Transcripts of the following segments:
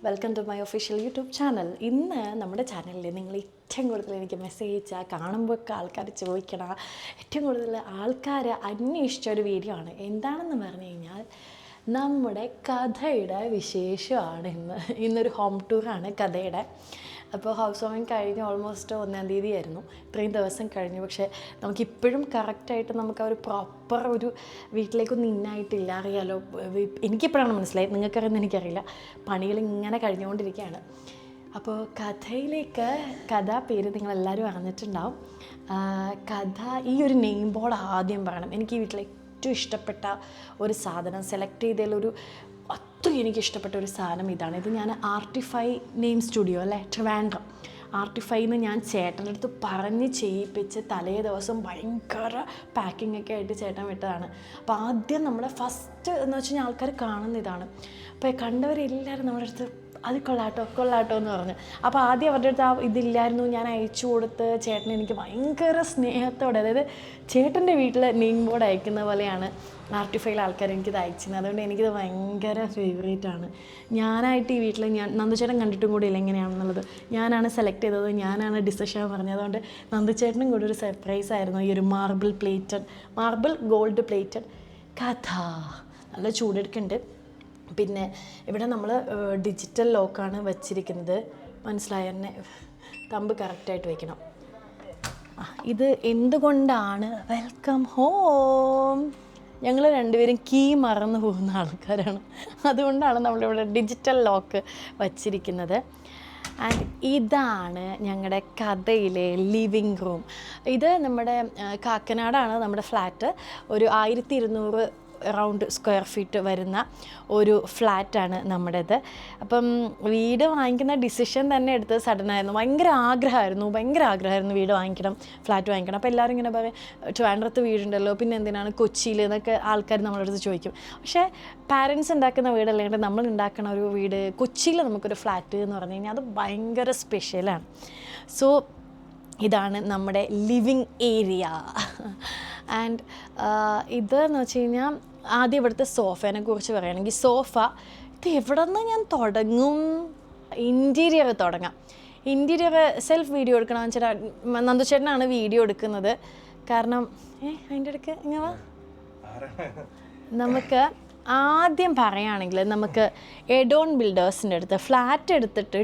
Welcome to my official YouTube channel. ഇന്ന് നമ്മുടെ ചാനലിൽ നിങ്ങൾ ഏറ്റവും കൂടുതൽ എനിക്ക് മെസ്സേജ് അയച്ചാൽ കാണുമ്പോഴൊക്കെ ആൾക്കാർ ചോദിക്കണ ഏറ്റവും കൂടുതൽ ആൾക്കാർ അന്വേഷിച്ചൊരു വീഡിയോ ആണ്. എന്താണെന്ന് പറഞ്ഞു കഴിഞ്ഞാൽ നമ്മുടെ കഥയുടെ വിശേഷമാണ്. ഇന്നൊരു ഹോം ടൂറാണ് കഥയുടെ. അപ്പോൾ ഹൗസ് വാമിങ് കഴിഞ്ഞ് ഓൾമോസ്റ്റ് 1-ാം തീയതി ആയിരുന്നു. ഇത്രയും ദിവസം കഴിഞ്ഞു. പക്ഷേ നമുക്കിപ്പോഴും കറക്റ്റായിട്ട് നമുക്ക് ആ ഒരു പ്രോപ്പർ ഒരു വീട്ടിലേക്കൊന്നും ഇന്നായിട്ടില്ല. അറിയാലോ, എനിക്കിപ്പോഴാണ് മനസ്സിലായത്, നിങ്ങൾക്കറിയുന്ന എനിക്കറിയില്ല. പണികൾ ഇങ്ങനെ കഴിഞ്ഞുകൊണ്ടിരിക്കുകയാണ്. അപ്പോൾ കഥയിലേക്ക്, കഥ പേര് നിങ്ങളെല്ലാവരും അറിഞ്ഞിട്ടുണ്ടാവും. കഥ, ഈ ഒരു നെയിം ബോർഡ് ആദ്യം പറയണം. എനിക്ക് ഈ വീട്ടിലെ ഏറ്റവും ഇഷ്ടപ്പെട്ട ഒരു സാധനം സെലക്ട് ചെയ്തതിലൊരു അത്രയും എനിക്കിഷ്ടപ്പെട്ട ഒരു സാധനം ഇതാണ്. ഇത് ഞാൻ ആർട്ടിഫൈ നെയിം സ്റ്റുഡിയോ അല്ലേ, ട്രിവാൻഡ്രം ആർട്ടിഫൈന്ന് ഞാൻ ചേട്ടൻ്റെ അടുത്ത് പറഞ്ഞ് ചെയ്യിപ്പിച്ച് തലേ ദിവസം ഭയങ്കര പാക്കിംഗ് ഒക്കെ ആയിട്ട് ചേട്ടൻ വിട്ടതാണ്. അപ്പോൾ ആദ്യം നമ്മുടെ ഫസ്റ്റ് എന്ന് വെച്ച് കഴിഞ്ഞാൽ ആൾക്കാർ കാണുന്ന ഇതാണ്. അപ്പോൾ കണ്ടവരെല്ലാവരും നമ്മുടെ അടുത്ത് അത് കൊള്ളാട്ടോ എന്ന് പറഞ്ഞു. അപ്പോൾ ആദ്യം അവരുടെ അടുത്ത് ഇതില്ലായിരുന്നു, ഞാൻ അയച്ചു കൊടുത്ത് ചേട്ടൻ എനിക്ക് ഭയങ്കര സ്നേഹത്തോടെ, അതായത് ചേട്ടൻ്റെ വീട്ടിൽ നെയിം ബോർഡ് അയക്കുന്ന പോലെയാണ് ആർട്ടിഫൈൽ ആൾക്കാർ എനിക്കിത് അയച്ചിരുന്നത്. അതുകൊണ്ട് എനിക്കിത് ഭയങ്കര ഫേവറേറ്റാണ്. ഞാനായിട്ട് ഈ വീട്ടിൽ നന്ദുചേട്ടൻ കണ്ടിട്ടും കൂടി ഇല്ല എങ്ങനെയാണെന്നുള്ളത്. ഞാനാണ് സെലക്ട് ചെയ്തത്, ഞാനാണ് ഡിസിഷൻ പറഞ്ഞത്. അതുകൊണ്ട് നന്ദുചേട്ടനും കൂടി ഒരു സർപ്രൈസ് ആയിരുന്നു ഈ ഒരു മാർബിൾ ഗോൾഡ് പ്ലേറ്റഡ് കഥ. നല്ല ചൂടെടുക്കുന്നുണ്ട്. പിന്നെ ഇവിടെ നമ്മൾ ഡിജിറ്റൽ ലോക്കാണ് വച്ചിരിക്കുന്നത്. മനസ്സിലായ തന്നെ തമ്പ് കറക്റ്റായിട്ട് വയ്ക്കണം. ഇത് എന്തുകൊണ്ടാണ്, വെൽക്കം ഹോം, ഞങ്ങൾ രണ്ടുപേരും കീ മറന്നു പോകുന്ന ആൾക്കാരാണ്. അതുകൊണ്ടാണ് നമ്മളിവിടെ ഡിജിറ്റൽ ലോക്ക് വച്ചിരിക്കുന്നത്. ആൻഡ് ഇതാണ് ഞങ്ങളുടെ കഥയിലെ ലിവിങ് റൂം. ഇത് നമ്മുടെ കാക്കനാടാണ് നമ്മുടെ ഫ്ലാറ്റ്. ഒരു 1200 അറൗണ്ട് സ്ക്വയർ ഫീറ്റ് വരുന്ന ഒരു ഫ്ലാറ്റാണ് നമ്മുടേത്. അപ്പം വീട് വാങ്ങിക്കുന്ന ഡിസിഷൻ തന്നെ എടുത്തത് സഡനായിരുന്നു. ഭയങ്കര ആഗ്രഹമായിരുന്നു വീട് വാങ്ങിക്കണം, ഫ്ലാറ്റ് വാങ്ങിക്കണം. അപ്പോൾ എല്ലാവരും ഇങ്ങനെ പറയും, ട്രിവാൻഡ്രത്ത് വീടുണ്ടല്ലോ, പിന്നെ എന്തിനാണ് കൊച്ചിയിൽ എന്നൊക്കെ ആൾക്കാർ നമ്മളെ അടുത്ത് ചോദിക്കും. പക്ഷേ പാരൻസ് ഉണ്ടാക്കുന്ന വീട് അല്ലെങ്കിൽ നമ്മൾ ഉണ്ടാക്കുന്ന ഒരു വീട്, കൊച്ചിയിൽ നമുക്കൊരു ഫ്ലാറ്റ് എന്ന് പറഞ്ഞു കഴിഞ്ഞാൽ അത് ഭയങ്കര സ്പെഷ്യലാണ്. സോ ഇതാണ് നമ്മുടെ ലിവിങ് ഏരിയ. ആൻഡ് ഇതെന്ന് വെച്ച് കഴിഞ്ഞാൽ ആദ്യം ഇവിടുത്തെ സോഫേനെ കുറിച്ച് പറയുകയാണെങ്കിൽ, സോഫ ഇത് എവിടെ നിന്ന് ഞാൻ തുടങ്ങും? ഇൻറ്റീരിയർ തുടങ്ങാം. ഇൻറ്റീരിയർ സെൽഫ് വീഡിയോ എടുക്കണമെന്ന് വെച്ചാൽ നന്ദുചേട്ടനാണ് വീഡിയോ എടുക്കുന്നത്. കാരണം അതിൻ്റെ ഇടയ്ക്ക് ഇങ്ങനെ നമുക്ക് ആദ്യം പറയുകയാണെങ്കിൽ നമുക്ക് എഡോൺ ബിൽഡേഴ്സിൻ്റെ അടുത്ത് ഫ്ലാറ്റ് എടുത്തിട്ട്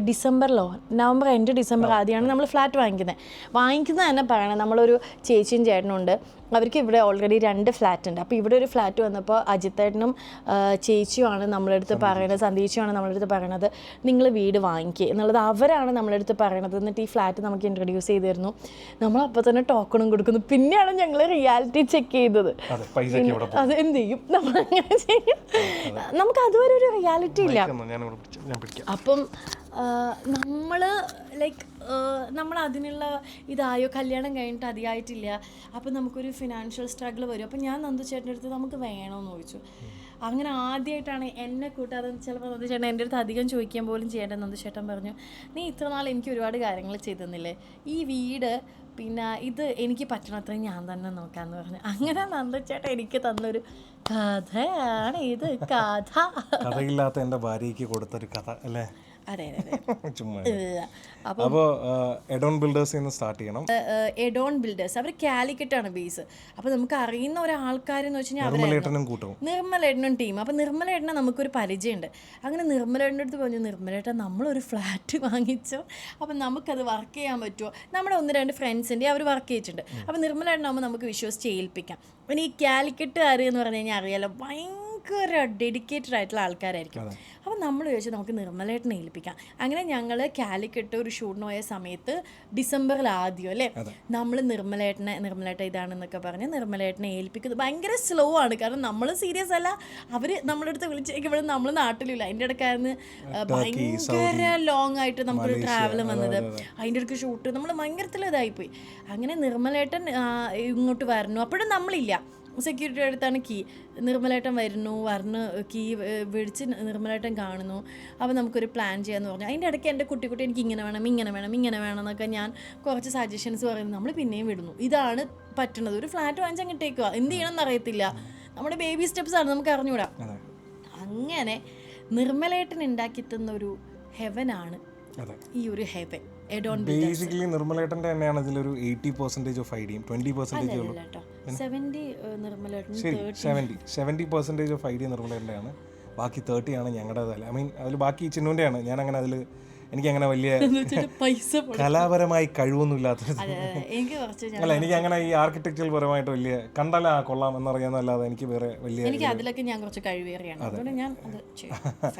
നവംബർ എൻഡ് ഡിസംബർ ആദ്യമാണ് നമ്മൾ ഫ്ലാറ്റ് വാങ്ങിക്കുന്നത് തന്നെ പറയണം. നമ്മളൊരു ചേച്ചിയും ചേട്ടനുണ്ട്, അവർക്ക് ഇവിടെ ഓൾറെഡി 2 ഫ്ലാറ്റ് ഉണ്ട്. അപ്പോൾ ഇവിടെ ഒരു ഫ്ലാറ്റ് വന്നപ്പോൾ അജിത്തേട്ടനും ചേച്ചിയുമാണ് നമ്മളടുത്ത് പറയുന്നത്, സന്ദീച്ചുമാണ് നമ്മളടുത്ത് പറയണത്, നിങ്ങൾ വീട് വാങ്ങിക്കുക എന്നുള്ളത് അവരാണ് നമ്മളടുത്ത് പറയണത്. എന്നിട്ട് ഈ ഫ്ലാറ്റ് നമുക്ക് ഇൻട്രൊഡ്യൂസ് ചെയ്ത് തരുന്നു. നമ്മളപ്പോൾ തന്നെ ടോക്കണും കൊടുക്കുന്നു. പിന്നെയാണ് ഞങ്ങൾ റിയാലിറ്റി ചെക്ക് ചെയ്തത്. അത് എന്ത് ചെയ്യും, നമ്മളങ്ങനെ ചെയ്യും. നമുക്ക് അതുവരെ ഒരു റിയാലിറ്റി ഇല്ല. അപ്പം നമ്മൾ നമ്മൾ അതിനുള്ള ഇതായോ, കല്യാണം കഴിഞ്ഞിട്ട് അധികമായിട്ടില്ല. അപ്പം നമുക്കൊരു ഫിനാൻഷ്യൽ സ്ട്രഗിൾ വരും. അപ്പം ഞാൻ നന്ദുചേട്ടൻ്റെ അടുത്ത് നമുക്ക് വേണമെന്ന് ചോദിച്ചു. അങ്ങനെ ആദ്യമായിട്ടാണ് എന്നെ കൂട്ടാതെ, ചിലപ്പോൾ നന്ദുചേട്ടൻ എൻ്റെ അടുത്ത് അധികം ചോദിക്കാൻ പോലും ചെയ്യേണ്ട. നന്ദുചേട്ടൻ പറഞ്ഞു, നീ ഇത്ര നാൾ എനിക്ക് ഒരുപാട് കാര്യങ്ങൾ ചെയ്തു തന്നില്ലേ, ഈ വീട് പിന്നെ ഇത് എനിക്ക് പറ്റണത്രയും ഞാൻ തന്നെ നോക്കാമെന്ന് പറഞ്ഞു. അങ്ങനെ നന്ദുചേട്ടൻ എനിക്ക് തന്നൊരു കഥയാണ് ഇത്. കഥയില്ലാത്ത എൻ്റെ ഭാര്യയ്ക്ക് കൊടുത്തൊരു കഥ അല്ലേ? അതെ. അപ്പോൾ എഡോൺ ബിൽഡേഴ്സിൽ സ്റ്റാർട്ട് ചെയ്യണം. എഡോൺ ബിൽഡേഴ്സ് അവർ കാലിക്കറ്റാണ് ബേസ്. അപ്പോൾ നമുക്ക് അറിയുന്ന ഒരാൾക്കാരെന്ന് വെച്ച് കഴിഞ്ഞാൽ നിർമ്മലേട്ടനും ടീം. അപ്പോൾ നിർമ്മലേട്ടനെ നമുക്കൊരു പരിചയമുണ്ട്. അങ്ങനെ നിർമ്മലേട്ടൻ്റെ അടുത്ത് പറഞ്ഞു, നിർമ്മലേട്ടൻ നമ്മളൊരു ഫ്ലാറ്റ് വാങ്ങിച്ചോ, അപ്പം നമുക്കത് വർക്ക് ചെയ്യാൻ പറ്റുമോ? നമ്മുടെ 1-2 ഫ്രണ്ട്സിൻ്റെ അവർ വർക്ക് ചെയ്തിട്ടുണ്ട്. അപ്പോൾ നിർമ്മലേട്ടനാകുമ്പോൾ നമുക്ക് വിശ്വസിച്ച് ഏൽപ്പിക്കാം. പിന്നെ ഈ കാലിക്കറ്റുകാർ എന്ന് പറഞ്ഞു കഴിഞ്ഞാൽ അറിയാലോ, ഭയങ്കര ഡെഡിക്കേറ്റഡ് ആയിട്ടുള്ള ആൾക്കാരായിരിക്കും. അപ്പം നമ്മൾ ചോദിച്ചാൽ നമുക്ക് നിർമ്മലേട്ടനെ ഏൽപ്പിക്കാം. അങ്ങനെ ഞങ്ങൾ കാലിക്കറ്റ് ഒരു ഷൂട്ടിന് പോയ സമയത്ത് ഡിസംബറിൽ ആദ്യം അല്ലേ, നമ്മൾ നിർമ്മലേട്ടൻ ഇതാണെന്നൊക്കെ പറഞ്ഞ് നിർമ്മലേട്ടനെ ഏൽപ്പിക്കുന്നത് ഭയങ്കര സ്ലോ ആണ്. കാരണം നമ്മൾ സീരിയസ് അല്ല, അവർ നമ്മുടെ അടുത്ത് വിളിച്ചേക്കുമ്പോൾ നമ്മൾ നാട്ടിലില്ല. അതിൻ്റെ ഇടയ്ക്കായിരുന്നു ഭയങ്കര ലോങ് ആയിട്ട് നമുക്കൊരു ട്രാവൽ വന്നത്. അതിൻ്റെ ഇടയ്ക്ക് ഷൂട്ട് നമ്മൾ ഭയങ്കരത്തിൽ ഇതായിപ്പോയി. അങ്ങനെ നിർമ്മലേട്ടൻ ഇങ്ങോട്ട് വരണം. അപ്പോഴും നമ്മളില്ല, സെക്യൂരിറ്റിയുടെ അടുത്താണ് കീ. നിർമ്മലേട്ടൻ വന്ന് കീ വിളിച്ച് നിർമ്മലേട്ടൻ കാണുന്നു. അപ്പോൾ നമുക്കൊരു പ്ലാൻ ചെയ്യാമെന്ന് പറഞ്ഞു. അതിൻ്റെ ഇടയ്ക്ക് എൻ്റെ കുട്ടി എനിക്ക് ഇങ്ങനെ വേണം എന്നൊക്കെ ഞാൻ കുറച്ച് സജഷൻസ് പറയുന്നു. നമ്മൾ പിന്നെയും വിടുന്നു. ഇതാണ് പറ്റുന്നത്. ഒരു ഫ്ലാറ്റ് വാങ്ങിച്ചാൽ കിട്ടേക്കുക, എന്ത് ചെയ്യണമെന്ന് അറിയത്തില്ല. നമ്മുടെ ബേബി സ്റ്റെപ്സാണ്, നമുക്ക് അറിഞ്ഞുകൂടാ. അങ്ങനെ നിർമ്മലേട്ടൻ ഉണ്ടാക്കി തന്നൊരു ഹെവനാണ് അതെ, ഈ ഒരു ഹെവൻ. ബേസിക്കലി നിർമ്മലേട്ടൻ്റെ തന്നെയാണ് ഇതിലൊരു 80% ഓഫ് ഐഡിയയും 20% ഉള്ളൂ. 70 നിർമ്മലേട്ടൻ, ശരി, 70% ഓഫ് ഐഡിയ നിർമ്മലേട്ടൻ്റെയാണ്, ബാക്കി 30 ആണ് ഞങ്ങളുടേതല്ല. ഐ മീൻ അതിൽ ബാക്കി ചിന്നുവിൻ്റെയാണ്. ഞാനങ്ങനെ അതിൽ എനിക്കങ്ങനെ വലിയ പൈസ കലാപരമായി കഴിവൊന്നും ഇല്ലാത്ത, എനിക്ക് കുറച്ച് അല്ല എനിക്ക് അങ്ങനെ ഈ ആർക്കിടെക്ചറൽ പരമായിട്ട് വലിയ കണ്ടാലാ കൊള്ളാം എന്നറിയാമെന്നല്ലാതെ എനിക്ക് വേറെ വലിയ, എനിക്ക് അതിലൊക്കെ ഞാൻ കുറച്ച് കഴിവേറിയാണ്, അതുകൊണ്ട് ഞാൻ അത് ചെയ്യും.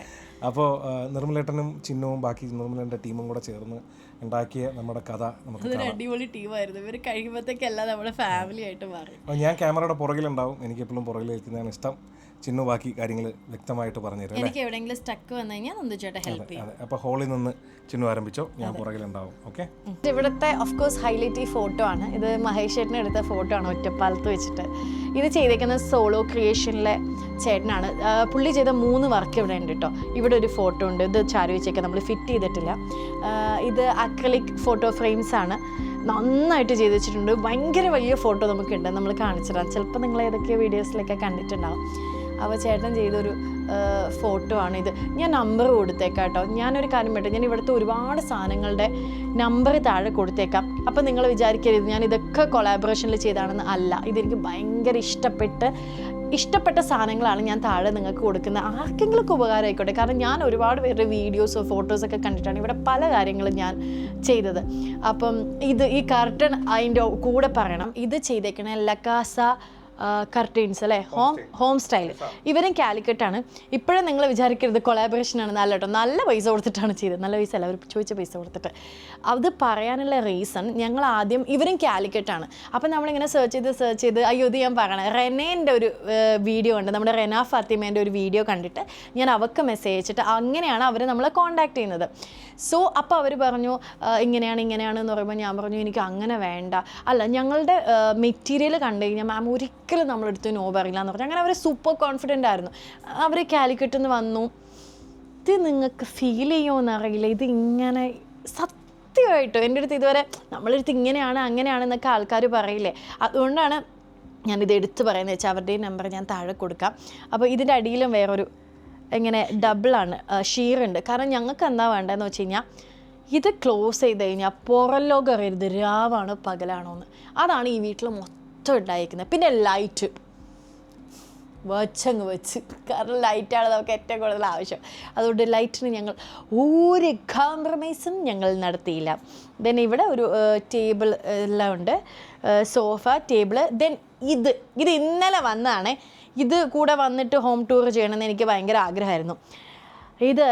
അപ്പോൾ നിർമ്മലേട്ടനും ചിന്നുവും ബാക്കി നിർമ്മലേട്ടൻ്റെ ടീമും കൂടെ ചേർന്ന് ഉണ്ടാക്കിയ നമ്മുടെ കഥ നമുക്ക് അതൊരു അടിപൊളി ടീമായിരുന്നു. ഇവർ കഴിയുമ്പോഴത്തേക്കെല്ലാം നമ്മുടെ ഫാമിലി ആയിട്ട് മാറി. അപ്പോൾ ഞാൻ ക്യാമറയുടെ പുറകിലുണ്ടാവും, എനിക്ക് എപ്പോഴും പുറകിൽ നിൽക്കുന്നതാണ് ഇഷ്ടം. ചിന്നു ബാക്കി കാര്യങ്ങൾ വ്യക്തമായിട്ട് പറഞ്ഞുതരും. എനിക്ക് എവിടെയെങ്കിലും സ്റ്റക്ക് വന്നു കഴിഞ്ഞാൽ നന്ദുചേട്ടൻ ഹെൽപ്പ് ചെയ്യും. അതെ, അപ്പോൾ ഹോളിൽ നിന്ന് ചിന്നു ആരംഭിച്ചോ, ഞാൻ പുറകിലുണ്ടാവും. ഓക്കെ, ഇവിടുത്തെ ഓഫ് കോഴ്സ് ഹൈലൈറ്റ് ഈ ഫോട്ടോ ആണ്. ഇത് മഹേഷ് ചേട്ടനെ എടുത്ത ഫോട്ടോ ആണ്, ഒറ്റപ്പാലത്ത് വെച്ചിട്ട്. ഇത് ചെയ്തേക്കുന്ന സോളോ ക്രിയേഷനിലെ ചേട്ടനാണ്. പുള്ളി ചെയ്ത 3 വർക്ക് ഇവിടെ ഉണ്ട് കേട്ടോ. ഇവിടെ ഒരു ഫോട്ടോ ഉണ്ട്, ഇത് ചാരി വെച്ചേക്കാൻ നമ്മൾ ഫിറ്റ് ചെയ്തിട്ടില്ല. ഇത് അക്രലിക് ഫോട്ടോ ഫ്രെയിംസ് ആണ്, നന്നായിട്ട് ചെയ്ത് വെച്ചിട്ടുണ്ട്. ഭയങ്കര വലിയ ഫോട്ടോ നമുക്കുണ്ട്, നമ്മൾ കാണിച്ചിടാം. ചിലപ്പോൾ നിങ്ങൾ ഏതൊക്കെയോ വീഡിയോസിലൊക്കെ കണ്ടിട്ടുണ്ടാവും. അപ്പോൾ ചേട്ടൻ ചെയ്തൊരു ഫോട്ടോ ആണ് ഇത്. ഞാൻ നമ്പർ കൊടുത്തേക്കാം കേട്ടോ. ഞാനൊരു കാര്യം പറ്റും, ഞാൻ ഇവിടുത്തെ ഒരുപാട് സാധനങ്ങളുടെ നമ്പർ താഴെ കൊടുത്തേക്കാം. അപ്പോൾ നിങ്ങൾ വിചാരിക്കരുത് ഞാൻ ഇതൊക്കെ കൊളാബറേഷനിൽ ചെയ്താണെന്ന്. അല്ല, ഇതെനിക്ക് ഭയങ്കര ഇഷ്ടപ്പെട്ട സാധനങ്ങളാണ് ഞാൻ താഴെ നിങ്ങൾക്ക് കൊടുക്കുന്നത്. ആർക്കെങ്കിലും ഉപകാരം ആയിക്കോട്ടെ. കാരണം ഞാൻ ഒരുപാട് പേരുടെ വീഡിയോസോ ഫോട്ടോസൊക്കെ കണ്ടിട്ടാണ് ഇവിടെ പല കാര്യങ്ങളും ഞാൻ ചെയ്തത്. അപ്പം ഈ കർട്ടൺ അതിൻ്റെ കൂടെ പറയണം, ഇത് ചെയ്തേക്കണേ ലക്കാസ കർട്ടൻസ് അല്ലേ, ഹോം സ്റ്റൈൽ. ഇവരും കാലിക്കറ്റാണ്. ഇപ്പോഴും നിങ്ങൾ വിചാരിക്കരുത് കൊളാബറേഷൻ ആണ്. നല്ല കേട്ടോ, നല്ല പൈസ കൊടുത്തിട്ടാണ് ചെയ്തത്. നല്ല പൈസ അല്ല, അവർ ചോദിച്ച പൈസ കൊടുത്തിട്ട്. അത് പറയാനുള്ള റീസൺ, ഞങ്ങൾ ആദ്യം ഇവരും കാലിക്കറ്റാണ്. അപ്പം നമ്മളിങ്ങനെ സെർച്ച് ചെയ്ത് അയ്യോ ഇത് ഞാൻ പറയണേ, റെനേൻ്റെ ഒരു വീഡിയോ ഉണ്ട്, നമ്മുടെ റെന ഫാത്തിമേൻ്റെ ഒരു വീഡിയോ കണ്ടിട്ട് ഞാൻ അവർക്ക് മെസ്സേജ് അയച്ചിട്ട് അങ്ങനെയാണ് അവർ നമ്മളെ കോൺടാക്ട് ചെയ്യുന്നത്. സോ അപ്പോൾ അവർ പറഞ്ഞു ഇങ്ങനെയാണെന്ന് പറയുമ്പോൾ ഞാൻ പറഞ്ഞു എനിക്ക് അങ്ങനെ വേണ്ട, അല്ല ഞങ്ങളുടെ മെറ്റീരിയൽ കണ്ടു കഴിഞ്ഞാൽ മാം ഒരിക്കലും നമ്മളെടുത്ത് നോ പറയില്ല എന്ന് പറഞ്ഞു. അങ്ങനെ അവർ സൂപ്പർ കോൺഫിഡൻ്റ് ആയിരുന്നു. അവർ കാലിക്കറ്റിൽ നിന്ന് വന്നു. ഇത് നിങ്ങൾക്ക് ഫീൽ ചെയ്യുമോ എന്നറിയില്ല, ഇത് ഇങ്ങനെ സത്യമായിട്ടും എൻ്റെ അടുത്ത് ഇതുവരെ നമ്മളെടുത്ത് ഇങ്ങനെയാണ് അങ്ങനെയാണെന്നൊക്കെ ആൾക്കാർ പറയില്ലേ. അതുകൊണ്ടാണ് ഞാനിത് എടുത്ത് പറയുന്നത് വെച്ചാൽ അവരുടെയും നമ്പർ ഞാൻ താഴെ കൊടുക്കാം. അപ്പോൾ ഇതിൻ്റെ അടിയിലും വേറൊരു ഇങ്ങനെ ഡബിളാണ് ഷീറുണ്ട്. കാരണം ഞങ്ങൾക്ക് എന്താ വേണ്ടതെന്ന് വെച്ച് കഴിഞ്ഞാൽ ഇത് ക്ലോസ് ചെയ്ത് കഴിഞ്ഞാൽ പുറം ലോകം അറിയരുത് രാവാണ് പകലാണോ എന്ന്. അതാണ് ഈ വീട്ടിൽ മൊത്തം ഉണ്ടായിരിക്കുന്നത്. പിന്നെ ലൈറ്റ് വെച്ച്, കാരണം ലൈറ്റാണ് നമുക്ക് ഏറ്റവും കൂടുതൽ ആവശ്യം. അതുകൊണ്ട് ലൈറ്റിന് ഞങ്ങൾ ഒരു കോംപ്രമൈസും ഞങ്ങൾ നടത്തിയില്ല. ദെൻ ഇവിടെ ഒരു ടേബിൾ എല്ലാം ഉണ്ട്, സോഫ, ടേബിള്. ദെൻ ഇത് ഇന്നലെ വന്നതാണ്. ഇത് കൂടെ വന്നിട്ട് ഹോം ടൂർ ചെയ്യണമെന്ന് എനിക്ക് ഭയങ്കര ആഗ്രഹമായിരുന്നു. ഇത്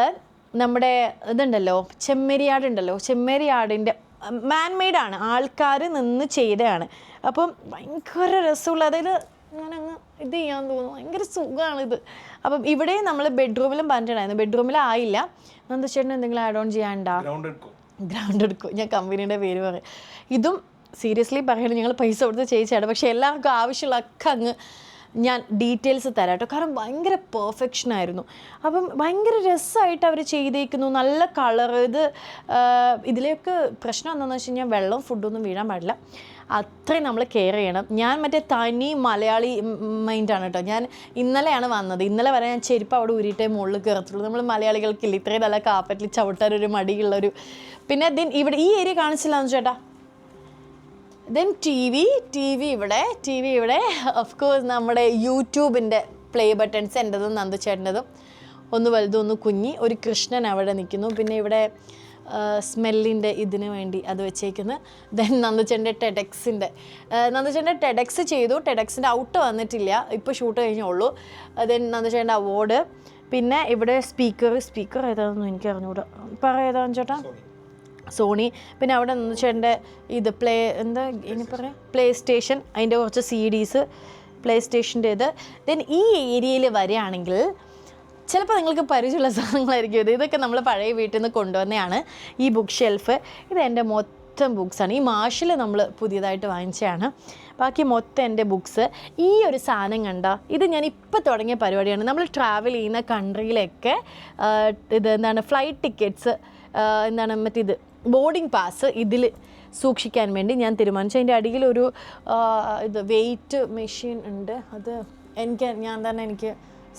നമ്മുടെ ഇതുണ്ടല്ലോ, ചെമ്മരിയാടിൻ്റെ മാൻമെയ്ഡാണ്, ആൾക്കാർ നിന്ന് ചെയ്തതാണ്. അപ്പം ഭയങ്കര രസമുള്ള, അതായത് ഞാനങ്ങ് ഇത് ചെയ്യാൻ തോന്നുന്നു, ഭയങ്കര സുഖമാണിത്. അപ്പം ഇവിടെ നമ്മൾ ബെഡ്റൂമിലും പറഞ്ഞിട്ടുണ്ടായിരുന്നു, ബെഡ്റൂമിലായില്ല. നന്ദുചേട്ടൻ എന്തെങ്കിലും ആഡ് ഓൺ ചെയ്യാനുണ്ടോ? ഗ്രൗണ്ട് എടുക്കും, ഞാൻ കമ്പനിയുടെ പേര് പറയും. ഇതും സീരിയസ്ലി പറയുന്നത് ഞങ്ങൾ പൈസ കൊടുത്ത് ചെയ്യിച്ചാണ്, പക്ഷേ എല്ലാവർക്കും ആവശ്യമുള്ളതൊക്കെ അങ്ങ് ഞാൻ ഡീറ്റെയിൽസ് തരാം കേട്ടോ. കാരണം ഭയങ്കര പെർഫെക്ഷനായിരുന്നു. അപ്പം ഭയങ്കര രസമായിട്ട് അവർ ചെയ്തേക്കുന്നു, നല്ല കളർ. ഇതിലേക്ക് പ്രശ്നം എന്താണെന്ന് വെച്ച് കഴിഞ്ഞാൽ വെള്ളം ഫുഡൊന്നും വീഴാൻ പാടില്ല, അത്രയും നമ്മൾ കെയർ ചെയ്യണം. ഞാൻ മറ്റേ തനി മലയാളി മൈൻഡാണ് കേട്ടോ. ഞാൻ ഇന്നലെയാണ് വന്നത്, ഇന്നലെ വരെ ഞാൻ ചെരുപ്പ് അവിടെ ഊരിയിട്ടേ മുകളിൽ കയറത്തുള്ളൂ. നമ്മൾ മലയാളികൾക്കില്ല ഇത്രയും നല്ല കാപ്പറ്റിൽ ചവിട്ടാനൊരു മടിയുള്ളൊരു. പിന്നെ ഇവിടെ ഈ ഏരിയ കാണിച്ചില്ലാന്ന് ചേട്ടാ. ദെൻ ടി വി ഇവിടെ ഓഫ് കോഴ്സ് നമ്മുടെ യൂട്യൂബിൻ്റെ പ്ലേ ബട്ടൺസ് എൻ്റെതും നന്ദുചേട്ടൻ്റെതും, ഒന്ന് വലുതും ഒന്ന് കുഞ്ഞി. ഒരു കൃഷ്ണൻ അവിടെ നിൽക്കുന്നു. പിന്നെ ഇവിടെ സ്മെല്ലിൻ്റെ ഇതിന് വേണ്ടി അത് വെച്ചേക്കുന്നത്. ദെൻ നന്ദുചേട്ടൻ്റെ ടെഡെക്സ് ചെയ്തു. ടെഡെക്സിൻ്റെ ഔട്ട് വന്നിട്ടില്ല, ഇപ്പോൾ ഷൂട്ട് കഴിഞ്ഞുള്ളൂ. ദെൻ നന്ദുചേട്ടൻ്റെ അവാർഡ്. പിന്നെ ഇവിടെ സ്പീക്കർ ഏതാണെന്ന് എനിക്ക് അറിഞ്ഞുകൂടാ, ഏതാണെന്ന് ചേട്ടാ? സോണി. പിന്നെ അവിടെ നന്ദുചേട്ടൻ്റെ ഇത് പ്ലേ സ്റ്റേഷൻ, അതിൻ്റെ കുറച്ച് CDs പ്ലേ സ്റ്റേഷൻ്റെ ഇത്. ദെൻ ഈ ഏരിയയിൽ വരികയാണെങ്കിൽ ചിലപ്പോൾ നിങ്ങൾക്ക് പരിചയമുള്ള സാധനങ്ങളായിരിക്കും ഇതൊക്കെ നമ്മൾ പഴയ വീട്ടിൽ നിന്ന് കൊണ്ടുവന്നതാണ്. ഈ ബുക്ക് ഷെൽഫ്, ഇത് എൻ്റെ മൊത്തം ബുക്സാണ്. ഈ മാഷിൽ നമ്മൾ പുതിയതായിട്ട് വാങ്ങിച്ചതാണ്. ബാക്കി മൊത്തം എൻ്റെ ബുക്സ്. ഈ ഒരു സാധനം കണ്ട, ഇത് ഞാൻ ഇപ്പോൾ തുടങ്ങിയ പരിപാടിയാണ്. നമ്മൾ ട്രാവൽ ചെയ്യുന്ന കൺട്രിയിലൊക്കെ ഫ്ലൈറ്റ് ടിക്കറ്റ്സ് മറ്റേത് ബോർഡിംഗ് പാസ് ഇതിൽ സൂക്ഷിക്കാൻ വേണ്ടി ഞാൻ തീരുമാനിച്ചു. അതിൻ്റെ അടിയിലൊരു വെയിറ്റ് മെഷീൻ ഉണ്ട്. അത് എനിക്ക്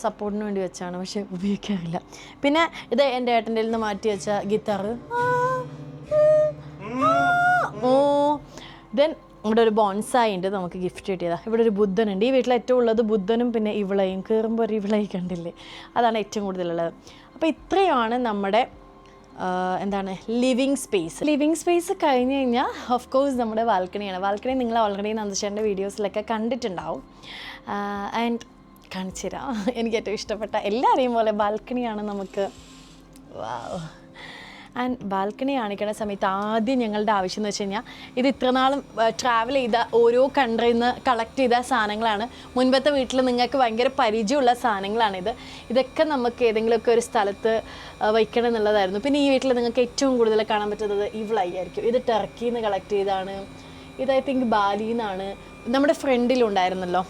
സപ്പോർട്ടിന് വേണ്ടി വെച്ചാണ്, പക്ഷെ ഉപയോഗിക്കാറില്ല. പിന്നെ ഇത് എൻ്റെ ഏട്ടൻ്റെ നിന്ന് മാറ്റി വെച്ച ഗിത്താറ്. ഓ ദെൻ ഇവിടെ ഒരു ബോൺസായി ഉണ്ട്, നമുക്ക് ഗിഫ്റ്റ് കിട്ടിയതാണ്. ഇവിടെ ഒരു ബുദ്ധനുണ്ട്. ഈ വീട്ടിൽ ഏറ്റവും ഉള്ളത് ബുദ്ധനും പിന്നെ ഇവളയും, കയറുമ്പോൾ ഒരു ഇവളയും കണ്ടില്ലേ, അതാണ് ഏറ്റവും കൂടുതലുള്ളത്. അപ്പോൾ ഇത്രയാണ് നമ്മുടെ എന്താണ് ലിവിങ് സ്പേസ്. ലിവിങ് സ്പേസ് കഴിഞ്ഞ് കഴിഞ്ഞാൽ ഓഫ് കോഴ്സ് നമ്മുടെ ബാൽക്കണിയാണ്. ബാൽക്കണി നിങ്ങൾ ഓൾറെഡി നന്ദുചേട്ടൻ്റെ വീഡിയോസിലൊക്കെ കണ്ടിട്ടുണ്ടാവും. ആൻഡ് കാണിച്ചു തരാം. എനിക്ക് ഏറ്റവും ഇഷ്ടപ്പെട്ട എല്ലാവരെയും പോലെ ബാൽക്കണിയാണ് നമുക്ക്. വാവ്. ആൻഡ് ബാൽക്കണി കാണിക്കുന്ന സമയത്ത് ആദ്യം ഞങ്ങളുടെ ആവശ്യം എന്ന് വെച്ച് കഴിഞ്ഞാൽ, ഇത് ഇത്രനാളും ട്രാവൽ ചെയ്ത ഓരോ കൺട്രിയിൽ നിന്ന് കളക്ട് ചെയ്ത സാധനങ്ങളാണ്. മുൻപത്തെ വീട്ടിൽ നിങ്ങൾക്ക് ഭയങ്കര പരിചയമുള്ള സാധനങ്ങളാണിത്. ഇതൊക്കെ നമുക്ക് ഏതെങ്കിലുമൊക്കെ ഒരു സ്ഥലത്ത് വയ്ക്കണം എന്നുള്ളതായിരുന്നു. പിന്നെ ഈ വീട്ടിൽ നിങ്ങൾക്ക് ഏറ്റവും കൂടുതൽ കാണാൻ പറ്റുന്നത് ഇവളായിരിക്കും. ഇത് ടർക്കിയിൽ നിന്ന് കളക്ട് ചെയ്തതാണ്. ഇത് ഐ തിങ്ക് ബാലിയിൽ നിന്നാണ്. നമ്മുടെ ഫ്രണ്ടിലുണ്ടായിരുന്നല്ലോ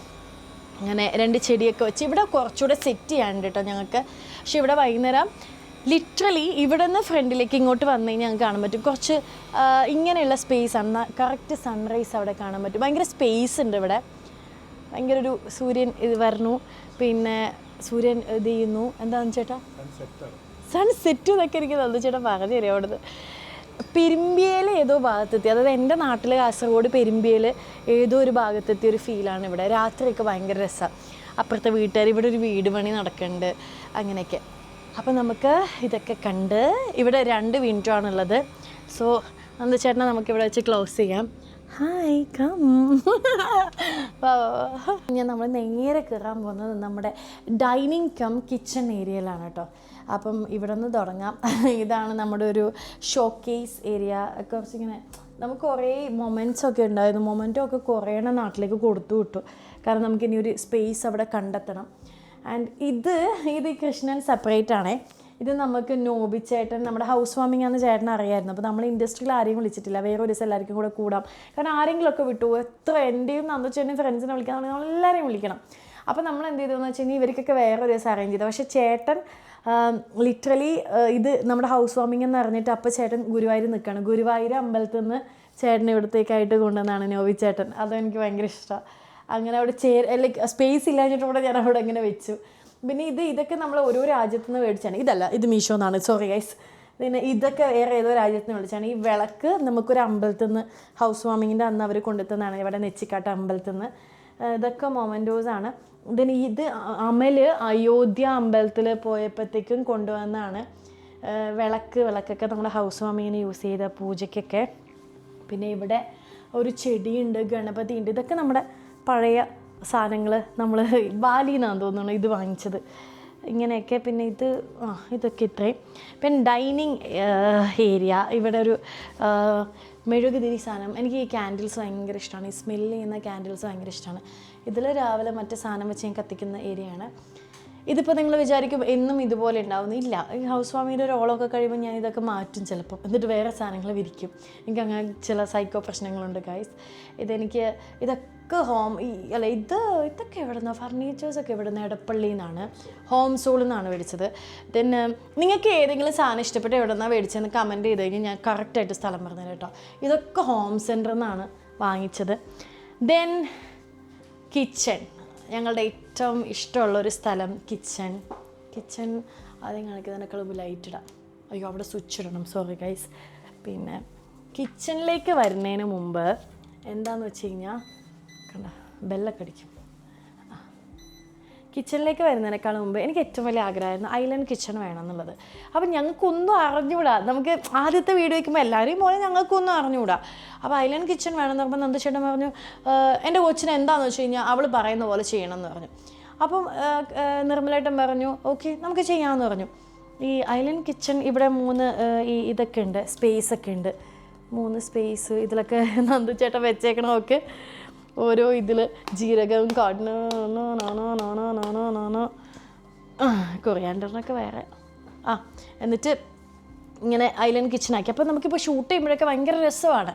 അങ്ങനെ 2 ചെടിയൊക്കെ വെച്ച്. ഇവിടെ കുറച്ചുകൂടെ സെറ്റ് ചെയ്യാനുണ്ട് കേട്ടോ ഞങ്ങൾക്ക്. പക്ഷെ ഇവിടെ വൈകുന്നേരം ലിറ്ററലി ഇവിടെ നിന്ന് ഫ്രണ്ടിലേക്ക് ഇങ്ങോട്ട് വന്നു കഴിഞ്ഞാൽ ഞങ്ങൾക്ക് കാണാൻ പറ്റും കുറച്ച് ഇങ്ങനെയുള്ള സ്പേസാണ്. കറക്റ്റ് സൺറൈസ് അവിടെ കാണാൻ പറ്റും. ഭയങ്കര സ്പേസ് ഉണ്ട് ഇവിടെ. ഭയങ്കര ഒരു സൂര്യൻ ഇത് വരണു, പിന്നെ സൂര്യൻ ഇത് ചെയ്യുന്നു. എന്താണെന്ന് ചേട്ടാ സൺസെറ്റ് എന്നൊക്കെ എനിക്ക് നന്ദു ചേട്ടാ പറഞ്ഞു തരാം. അവിടുന്ന് പെരുമ്പിയേൽ ഏതോ ഭാഗത്തെത്തി, അതായത് എൻ്റെ നാട്ടിൽ കാസർഗോഡ് പെരുമ്പിയേൽ ഏതോ ഒരു ഭാഗത്തെത്തിയ ഒരു ഫീലാണ് ഇവിടെ. രാത്രിയൊക്കെ ഭയങ്കര രസമാണ്. അപ്പുറത്തെ വീട്ടുകാർ, ഇവിടെ ഒരു വീട് പണി നടക്കുന്നുണ്ട്, അങ്ങനെയൊക്കെ. അപ്പോൾ നമുക്ക് ഇതൊക്കെ കണ്ട് ഇവിടെ 2 വിൻഡോ ആണുള്ളത്. സോ നന്ദു ചേട്ടനെ നമുക്കിവിടെ വെച്ച് ക്ലോസ് ചെയ്യാം. Hi come. ഞാൻ നമ്മൾ നേരെ കയറാൻ പോകുന്നത് നമ്മുടെ ഡൈനിങ് കം കിച്ചൺ ഏരിയയിലാണ് കേട്ടോ. അപ്പം ഇവിടെ നിന്ന് തുടങ്ങാം. ഇതാണ് നമ്മുടെ ഒരു ഷോക്കേസ് ഏരിയ. കുറച്ചിങ്ങനെ നമുക്ക് കുറേ മൊമെൻറ്റ്സൊക്കെ ഉണ്ടായിരുന്നു. മൊമെൻറ്റൊക്കെ കുറേ നാട്ടിലേക്ക് കൊടുത്തു വിട്ടു, കാരണം നമുക്കിനി ഒരു സ്പേസ് അവിടെ കണ്ടെത്തണം. ആൻഡ് ഇത് കൃഷ്ണൻ സെപ്പറേറ്റ് ആണേ. ഇത് നമുക്ക് നോബിച്ചേട്ടൻ നമ്മുടെ ഹൗസ് വാമിംഗ് ആണെന്ന് ചേട്ടൻ അറിയായിരുന്നു. അപ്പോൾ നമ്മൾ ഇൻഡസ്ട്രിയിൽ ആരെയും വിളിച്ചിട്ടില്ല, വേറെ ഒരു ദിവസം എല്ലാവർക്കും കൂടെ കൂടാം. കാരണം ആരെങ്കിലുമൊക്കെ വിട്ടു, എത്ര എൻ്റെയും നന്ദുച്ചേട്ടനും ഫ്രണ്ട്സിനെ വിളിക്കാൻ നമ്മൾ എല്ലാവരെയും വിളിക്കണം. അപ്പോൾ നമ്മൾ എന്ത് ചെയ്തതെന്ന് വെച്ച് കഴിഞ്ഞാൽ ഇവർക്കൊക്കെ വേറെ ഒരു ദിവസം അറേഞ്ച് ചെയ്തത്. പക്ഷേ ചേട്ടൻ ലിറ്ററലി ഇത് നമ്മുടെ ഹൗസ് വാമിംഗ് എന്ന് അറിഞ്ഞിട്ട് അപ്പോൾ ചേട്ടൻ ഗുരുവായൂർ നിൽക്കുകയാണ്. ഗുരുവായൂർ അമ്പലത്തിൽ നിന്ന് ചേട്ടൻ ഇവിടത്തേക്കായിട്ട് കൊണ്ടുവന്നാണ് നോബിച്ചേട്ടൻ. അതെനിക്ക് ഭയങ്കര ഇഷ്ടമാണ്. അങ്ങനെ അവിടെ ലൈക്ക് സ്പേസ് ഇല്ലാഞ്ഞിട്ട് കൂടെ ഞാൻ അവിടെ അങ്ങനെ വെച്ചു. പിന്നെ ഇതൊക്കെ നമ്മൾ ഓരോ രാജ്യത്തു നിന്ന് മേടിച്ചാണ്. ഇത് മീഷോ എന്നാണ്, സോറി ഗൈസ്. പിന്നെ ഇതൊക്കെ വേറെ ഏതോ രാജ്യത്ത് നിന്ന് മേടിച്ചാണ്. ഈ വിളക്ക് നമുക്കൊരു അമ്പലത്തിൽ നിന്ന് ഹൗസ് വാമിങ്ങിൻ്റെ അന്ന് അവർ കൊണ്ടുത്തന്നാണ്, ഇവിടെ നെച്ചിക്കാട്ട് അമ്പലത്തിൽ നിന്ന്. ഇതൊക്കെ മൊമെൻറ്റോസാണ്. ഇത് അയോധ്യ അമ്പലത്തിൽ പോയപ്പോഴത്തേക്കും കൊണ്ടുവന്നാണ് വിളക്കൊക്കെ നമ്മുടെ ഹൗസ് വാമിങ്ങിന് യൂസ് ചെയ്ത പൂജയ്ക്കൊക്കെ. പിന്നെ ഇവിടെ ഒരു ചെടിയുണ്ട്, ഗണപതി ഉണ്ട്. ഇതൊക്കെ നമ്മുടെ പഴയ സാധനങ്ങൾ. നമ്മൾ ബാലിന്നാന്ന് തോന്നുന്നു ഇത് വാങ്ങിച്ചത്. ഇങ്ങനെയൊക്കെ. പിന്നെ ഇതൊക്കെ ഇത്രയും. പിന്നെ ഡൈനിങ് ഏരിയ. ഇവിടെ ഒരു മെഴുകുതിരി സാധനം. എനിക്ക് ഈ ക്യാൻഡിൽസ് ഭയങ്കര ഇഷ്ടമാണ്. ഈ സ്മെല്ല് ചെയ്യുന്ന ക്യാൻഡിൽസ് ഭയങ്കര ഇഷ്ടമാണ്. ഇതിൽ രാവിലെ മറ്റേ സാധനം വെച്ച് ഞാൻ കത്തിക്കുന്ന ഏരിയയാണ്. ഇതിപ്പോൾ നിങ്ങൾ വിചാരിക്കും എന്നും ഇതുപോലെ ഉണ്ടാവുന്നില്ല. ഈ ഹൗസ് വാമിയുടെ ഒരു ഓളമൊക്കെ കഴിയുമ്പോൾ ഞാൻ ഇതൊക്കെ മാറ്റും ചിലപ്പം, എന്നിട്ട് വേറെ സാധനങ്ങൾ വിരിക്കും. എനിക്ക് അങ്ങനെ ചില സൈക്കോ പ്രശ്നങ്ങളുണ്ട് ഗൈസ്. ഇതൊക്കെ ഇതൊക്കെ എവിടെ നിന്നാണ്? ഫർണിച്ചേഴ്സൊക്കെ എവിടെ നിന്ന്? എടപ്പള്ളിയിൽ നിന്നാണ്, ഹോം സോളിൽ നിന്നാണ് മേടിച്ചത്. ദെൻ നിങ്ങൾക്ക് ഏതെങ്കിലും സാധനം ഇഷ്ടപ്പെട്ട് എവിടെ നിന്നാണ് മേടിച്ചതെന്ന് കമൻറ്റ് ചെയ്ത് കഴിഞ്ഞാൽ ഞാൻ കറക്റ്റായിട്ട് സ്ഥലം പറഞ്ഞുതരാം കേട്ടോ. ഇതൊക്കെ ഹോം സെൻറ്ററിൽ നിന്നാണ് വാങ്ങിച്ചത്. ദെൻ കിച്ചൺ, ഞങ്ങളുടെ ഏറ്റവും ഇഷ്ടമുള്ളൊരു സ്ഥലം കിച്ചൺ ആദ്യം കാണിക്കുന്നതിനേക്കാൾ ലൈറ്റ് ഇടാം. അയ്യോ അവിടെ സ്വിച്ച് ഇടണം, സോറി ഗൈസ്. പിന്നെ കിച്ചണിലേക്ക് വരുന്നതിന് മുമ്പ് എന്താണെന്ന് വെച്ച് കഴിഞ്ഞാൽ കണ്ട ബെല്ലൊക്കെ അടിക്കും. കിച്ചണിലേക്ക് വരുന്നതിനേക്കാൾ മുമ്പ് എനിക്ക് ഏറ്റവും വലിയ ആഗ്രഹമായിരുന്നു ഐലൻഡ് കിച്ചൺ വേണം എന്നുള്ളത്. അപ്പം ഞങ്ങൾക്കൊന്നും അറിഞ്ഞുകൂടാ. നമുക്ക് ആദ്യത്തെ വീഡിയോ വയ്ക്കുമ്പോൾ എല്ലാവരെയും പോലെ ഞങ്ങൾക്കൊന്നും അറിഞ്ഞുകൂടാ. അപ്പോൾ ഐലൻഡ് കിച്ചൺ വേണമെന്ന് പറയുമ്പോൾ നന്ദുചേട്ടൻ പറഞ്ഞു എൻ്റെ കൊച്ചിന് എന്താണെന്ന് വെച്ച് കഴിഞ്ഞാൽ അവൾ പറയുന്ന പോലെ ചെയ്യണമെന്ന് പറഞ്ഞു. അപ്പം നിർമ്മലേട്ടൻ പറഞ്ഞു ഓക്കെ നമുക്ക് ചെയ്യാമെന്ന് പറഞ്ഞു. ഈ ഐലൻഡ് കിച്ചൺ ഇവിടെ 3 ഇതൊക്കെ ഉണ്ട്, സ്പേസൊക്കെ ഉണ്ട്. 3 സ്പേസ് ഇതിലൊക്കെ നന്ദുചേട്ടൻ വെച്ചേക്കണമൊക്കെ ഓരോ ഇതിൽ ജീരകവും കൊറിയാണ്ടറിനൊക്കെ വേറെ. എന്നിട്ട് ഇങ്ങനെ ഐലൻഡ് കിച്ചണാക്കി. അപ്പോൾ നമുക്കിപ്പോൾ ഷൂട്ട് ചെയ്യുമ്പോഴൊക്കെ ഭയങ്കര രസമാണ്.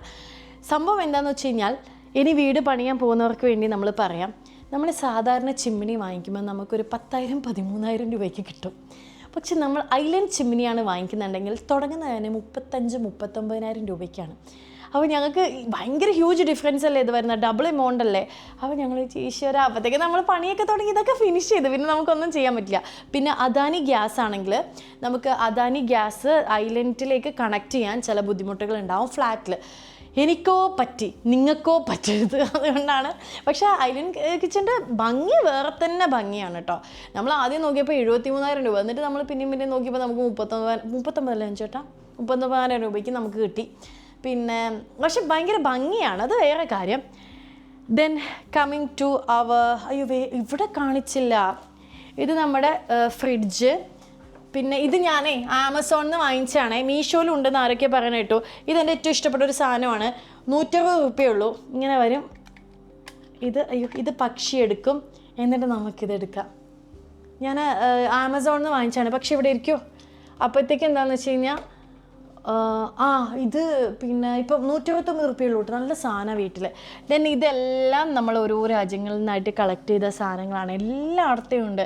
സംഭവം എന്താണെന്ന് വെച്ച് കഴിഞ്ഞാൽ ഇനി വീട് പണിയാൻ പോകുന്നവർക്ക് വേണ്ടി നമ്മൾ പറയാം, നമ്മൾ സാധാരണ ചിമ്മിനി വാങ്ങിക്കുമ്പോൾ നമുക്കൊരു 10,000-13,000 രൂപയ്ക്ക് കിട്ടും. പക്ഷെ നമ്മൾ ഐലൻഡ് ചിമ്മിനിയാണ് വാങ്ങിക്കുന്നുണ്ടെങ്കിൽ തുടങ്ങുന്നതിന് 35,000-39,000 രൂപയ്ക്കാണ്. അപ്പോൾ ഞങ്ങൾക്ക് ഭയങ്കര ഹ്യൂജ് ഡിഫറൻസ് അല്ലേ ഇത് വരുന്നത്, ഡബിൾ എമൗണ്ട് അല്ലേ. അപ്പോൾ ഞങ്ങൾ ഈശ്വര അപ്പോഴത്തേക്ക് നമ്മൾ പണിയൊക്കെ തുടങ്ങി ഇതൊക്കെ ഫിനിഷ് ചെയ്ത് പിന്നെ നമുക്കൊന്നും ചെയ്യാൻ പറ്റില്ല. പിന്നെ അദാനി ഗ്യാസ് ആണെങ്കിൽ നമുക്ക് അദാനി ഗ്യാസ് ഐലൻഡിലേക്ക് കണക്ട് ചെയ്യാൻ ചില ബുദ്ധിമുട്ടുകൾ ഉണ്ടാവും ഫ്ലാറ്റിൽ. എനിക്കോ പറ്റി, നിങ്ങൾക്കോ പറ്റരുത്. അതുകൊണ്ടാണ്. പക്ഷേ ഐലൻഡ് കിച്ചൻ്റെ ഭംഗി വേറെ തന്നെ ഭംഗിയാണ് കേട്ടോ. നമ്മൾ ആദ്യം നോക്കിയപ്പോൾ 73,000 രൂപ, എന്നിട്ട് നമ്മൾ പിന്നെയും നോക്കിയപ്പോൾ നമുക്ക് 39,000 ചേട്ടാ 39,000 രൂപയ്ക്ക് നമുക്ക് കിട്ടി. പിന്നെ പക്ഷെ ഭയങ്കര ഭംഗിയാണ്, അത് വേറെ കാര്യം. ദെൻ കമ്മിങ് ടു ഇവിടെ കാണിച്ചില്ല, ഇത് നമ്മുടെ ഫ്രിഡ്ജ്. പിന്നെ ഇത് ഞാനേ ആമസോണിൽ നിന്ന് വാങ്ങിച്ചാണേ, മീഷോയിലും ഉണ്ടെന്ന് ആരൊക്കെ പറയാൻ കേട്ടു. ഇതെൻ്റെ ഏറ്റവും ഇഷ്ടപ്പെട്ട ഒരു സാധനമാണ്. 160 രൂപയുള്ളൂ. ഇങ്ങനെ വരും ഇത്. ഇത് പക്ഷി എടുക്കും, എന്നിട്ട് നമുക്കിതെടുക്കാം. ഞാൻ ആമസോണിൽ നിന്ന് വാങ്ങിച്ചാണ്, പക്ഷെ ഇവിടെ ഇരിക്കുമോ. അപ്പോഴത്തേക്ക് എന്താണെന്ന് വെച്ച് കഴിഞ്ഞാൽ ഇത് പിന്നെ ഇപ്പം 129 രൂപയുള്ളൂ കേട്ടോ. നല്ല സാധനമാണ് വീട്ടിൽ. ദെൻ ഇതെല്ലാം നമ്മൾ ഓരോ രാജ്യങ്ങളിൽ നിന്നായിട്ട് കളക്ട് ചെയ്ത സാധനങ്ങളാണ്. എല്ലായിടത്തെയും ഉണ്ട്.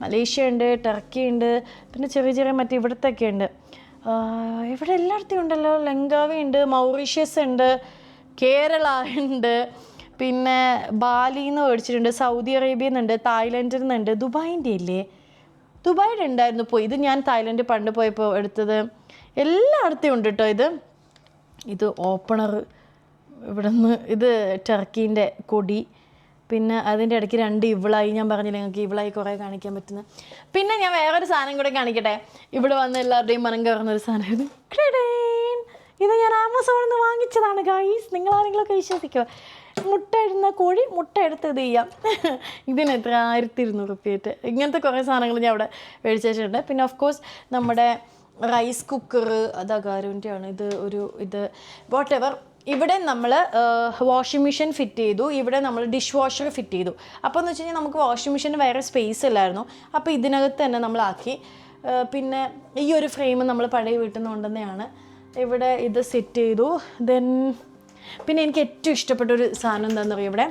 മലേഷ്യ ഉണ്ട്, ടർക്കി ഉണ്ട്, പിന്നെ ചെറിയ ചെറിയ മറ്റേ ഇവിടത്തൊക്കെ ഉണ്ട്. ഇവിടെ എല്ലായിടത്തെയും ഉണ്ടല്ലോ. ലങ്കാവി ഉണ്ട്, മൗറീഷ്യസ് ഉണ്ട്, കേരള ഉണ്ട്, പിന്നെ ബാലിയിൽ നിന്ന് മേടിച്ചിട്ടുണ്ട്, സൗദി അറേബ്യയിൽ നിന്നുണ്ട്, തായ്ലൻഡിൽ നിന്നുണ്ട്, ദുബായിൻ്റെ ഇല്ലേ, ദുബായിയുടെ ഉണ്ടായിരുന്നു പോയി. ഇത് ഞാൻ തായ്ലൻഡ് പണ്ട് പോയപ്പോൾ എടുത്തത്. എല്ലായിടത്തെയും ഉണ്ട് കേട്ടോ. ഇത് ഓപ്പണർ ഇവിടെ നിന്ന്, ഇത് ടർക്കീൻ്റെ കൊടി, പിന്നെ അതിൻ്റെ ഇടയ്ക്ക് 2 ഇവളായി. ഞാൻ പറഞ്ഞില്ല നിങ്ങൾക്ക് ഇവളായി കുറേ കാണിക്കാൻ പറ്റുന്നത്. പിന്നെ ഞാൻ വേറൊരു സാധനം കൂടെ കാണിക്കട്ടെ. ഇവിടെ വന്ന് എല്ലാവരുടെയും മനം കയറുന്നൊരു സാധനം, ഇത് ക്രെഡേൻ. ഇത് ഞാൻ ആമസോണിൽ നിന്ന് വാങ്ങിച്ചതാണ് ഗായ്സ്. നിങ്ങളാരെങ്കിലുമൊക്കെ വിശ്വസിക്കുമോ? മുട്ട ഇടുന്ന കോഴി മുട്ട എടുത്ത് ഇത് ചെയ്യാം. ഇതിന് എത്ര 1200 രൂപയായിട്ട്. ഇങ്ങനത്തെ കുറേ സാധനങ്ങൾ ഞാൻ അവിടെ മേടിച്ചിട്ടുണ്ട്. പിന്നെ ഓഫ് കോഴ്സ് നമ്മുടെ റൈസ് കുക്കർ, അത് അഗാരോൻ്റെ ആണ്. ഇത് വാട്ട് എവർ. ഇവിടെ നമ്മൾ വാഷിംഗ് മെഷീൻ ഫിറ്റ് ചെയ്തു, ഇവിടെ നമ്മൾ ഡിഷ് വാഷർ ഫിറ്റ് ചെയ്തു. അപ്പോൾ എന്ന് വെച്ച് കഴിഞ്ഞാൽ നമുക്ക് വാഷിംഗ് മെഷീന് വേറെ സ്പേസ് ഇല്ലായിരുന്നു. അപ്പോൾ ഇതിനകത്ത് തന്നെ നമ്മളാക്കി. പിന്നെ ഈ ഒരു ഫ്രെയിം നമ്മൾ പഴയ വീട്ടിൽ നിന്ന് കൊണ്ടുവന്നതാണ്. ഇവിടെ ഇത് സെറ്റ് ചെയ്തു. ദെൻ പിന്നെ എനിക്ക് ഏറ്റവും ഇഷ്ടപ്പെട്ടൊരു സാധനം എന്താണെന്ന് അറിയാം. ഇവിടെ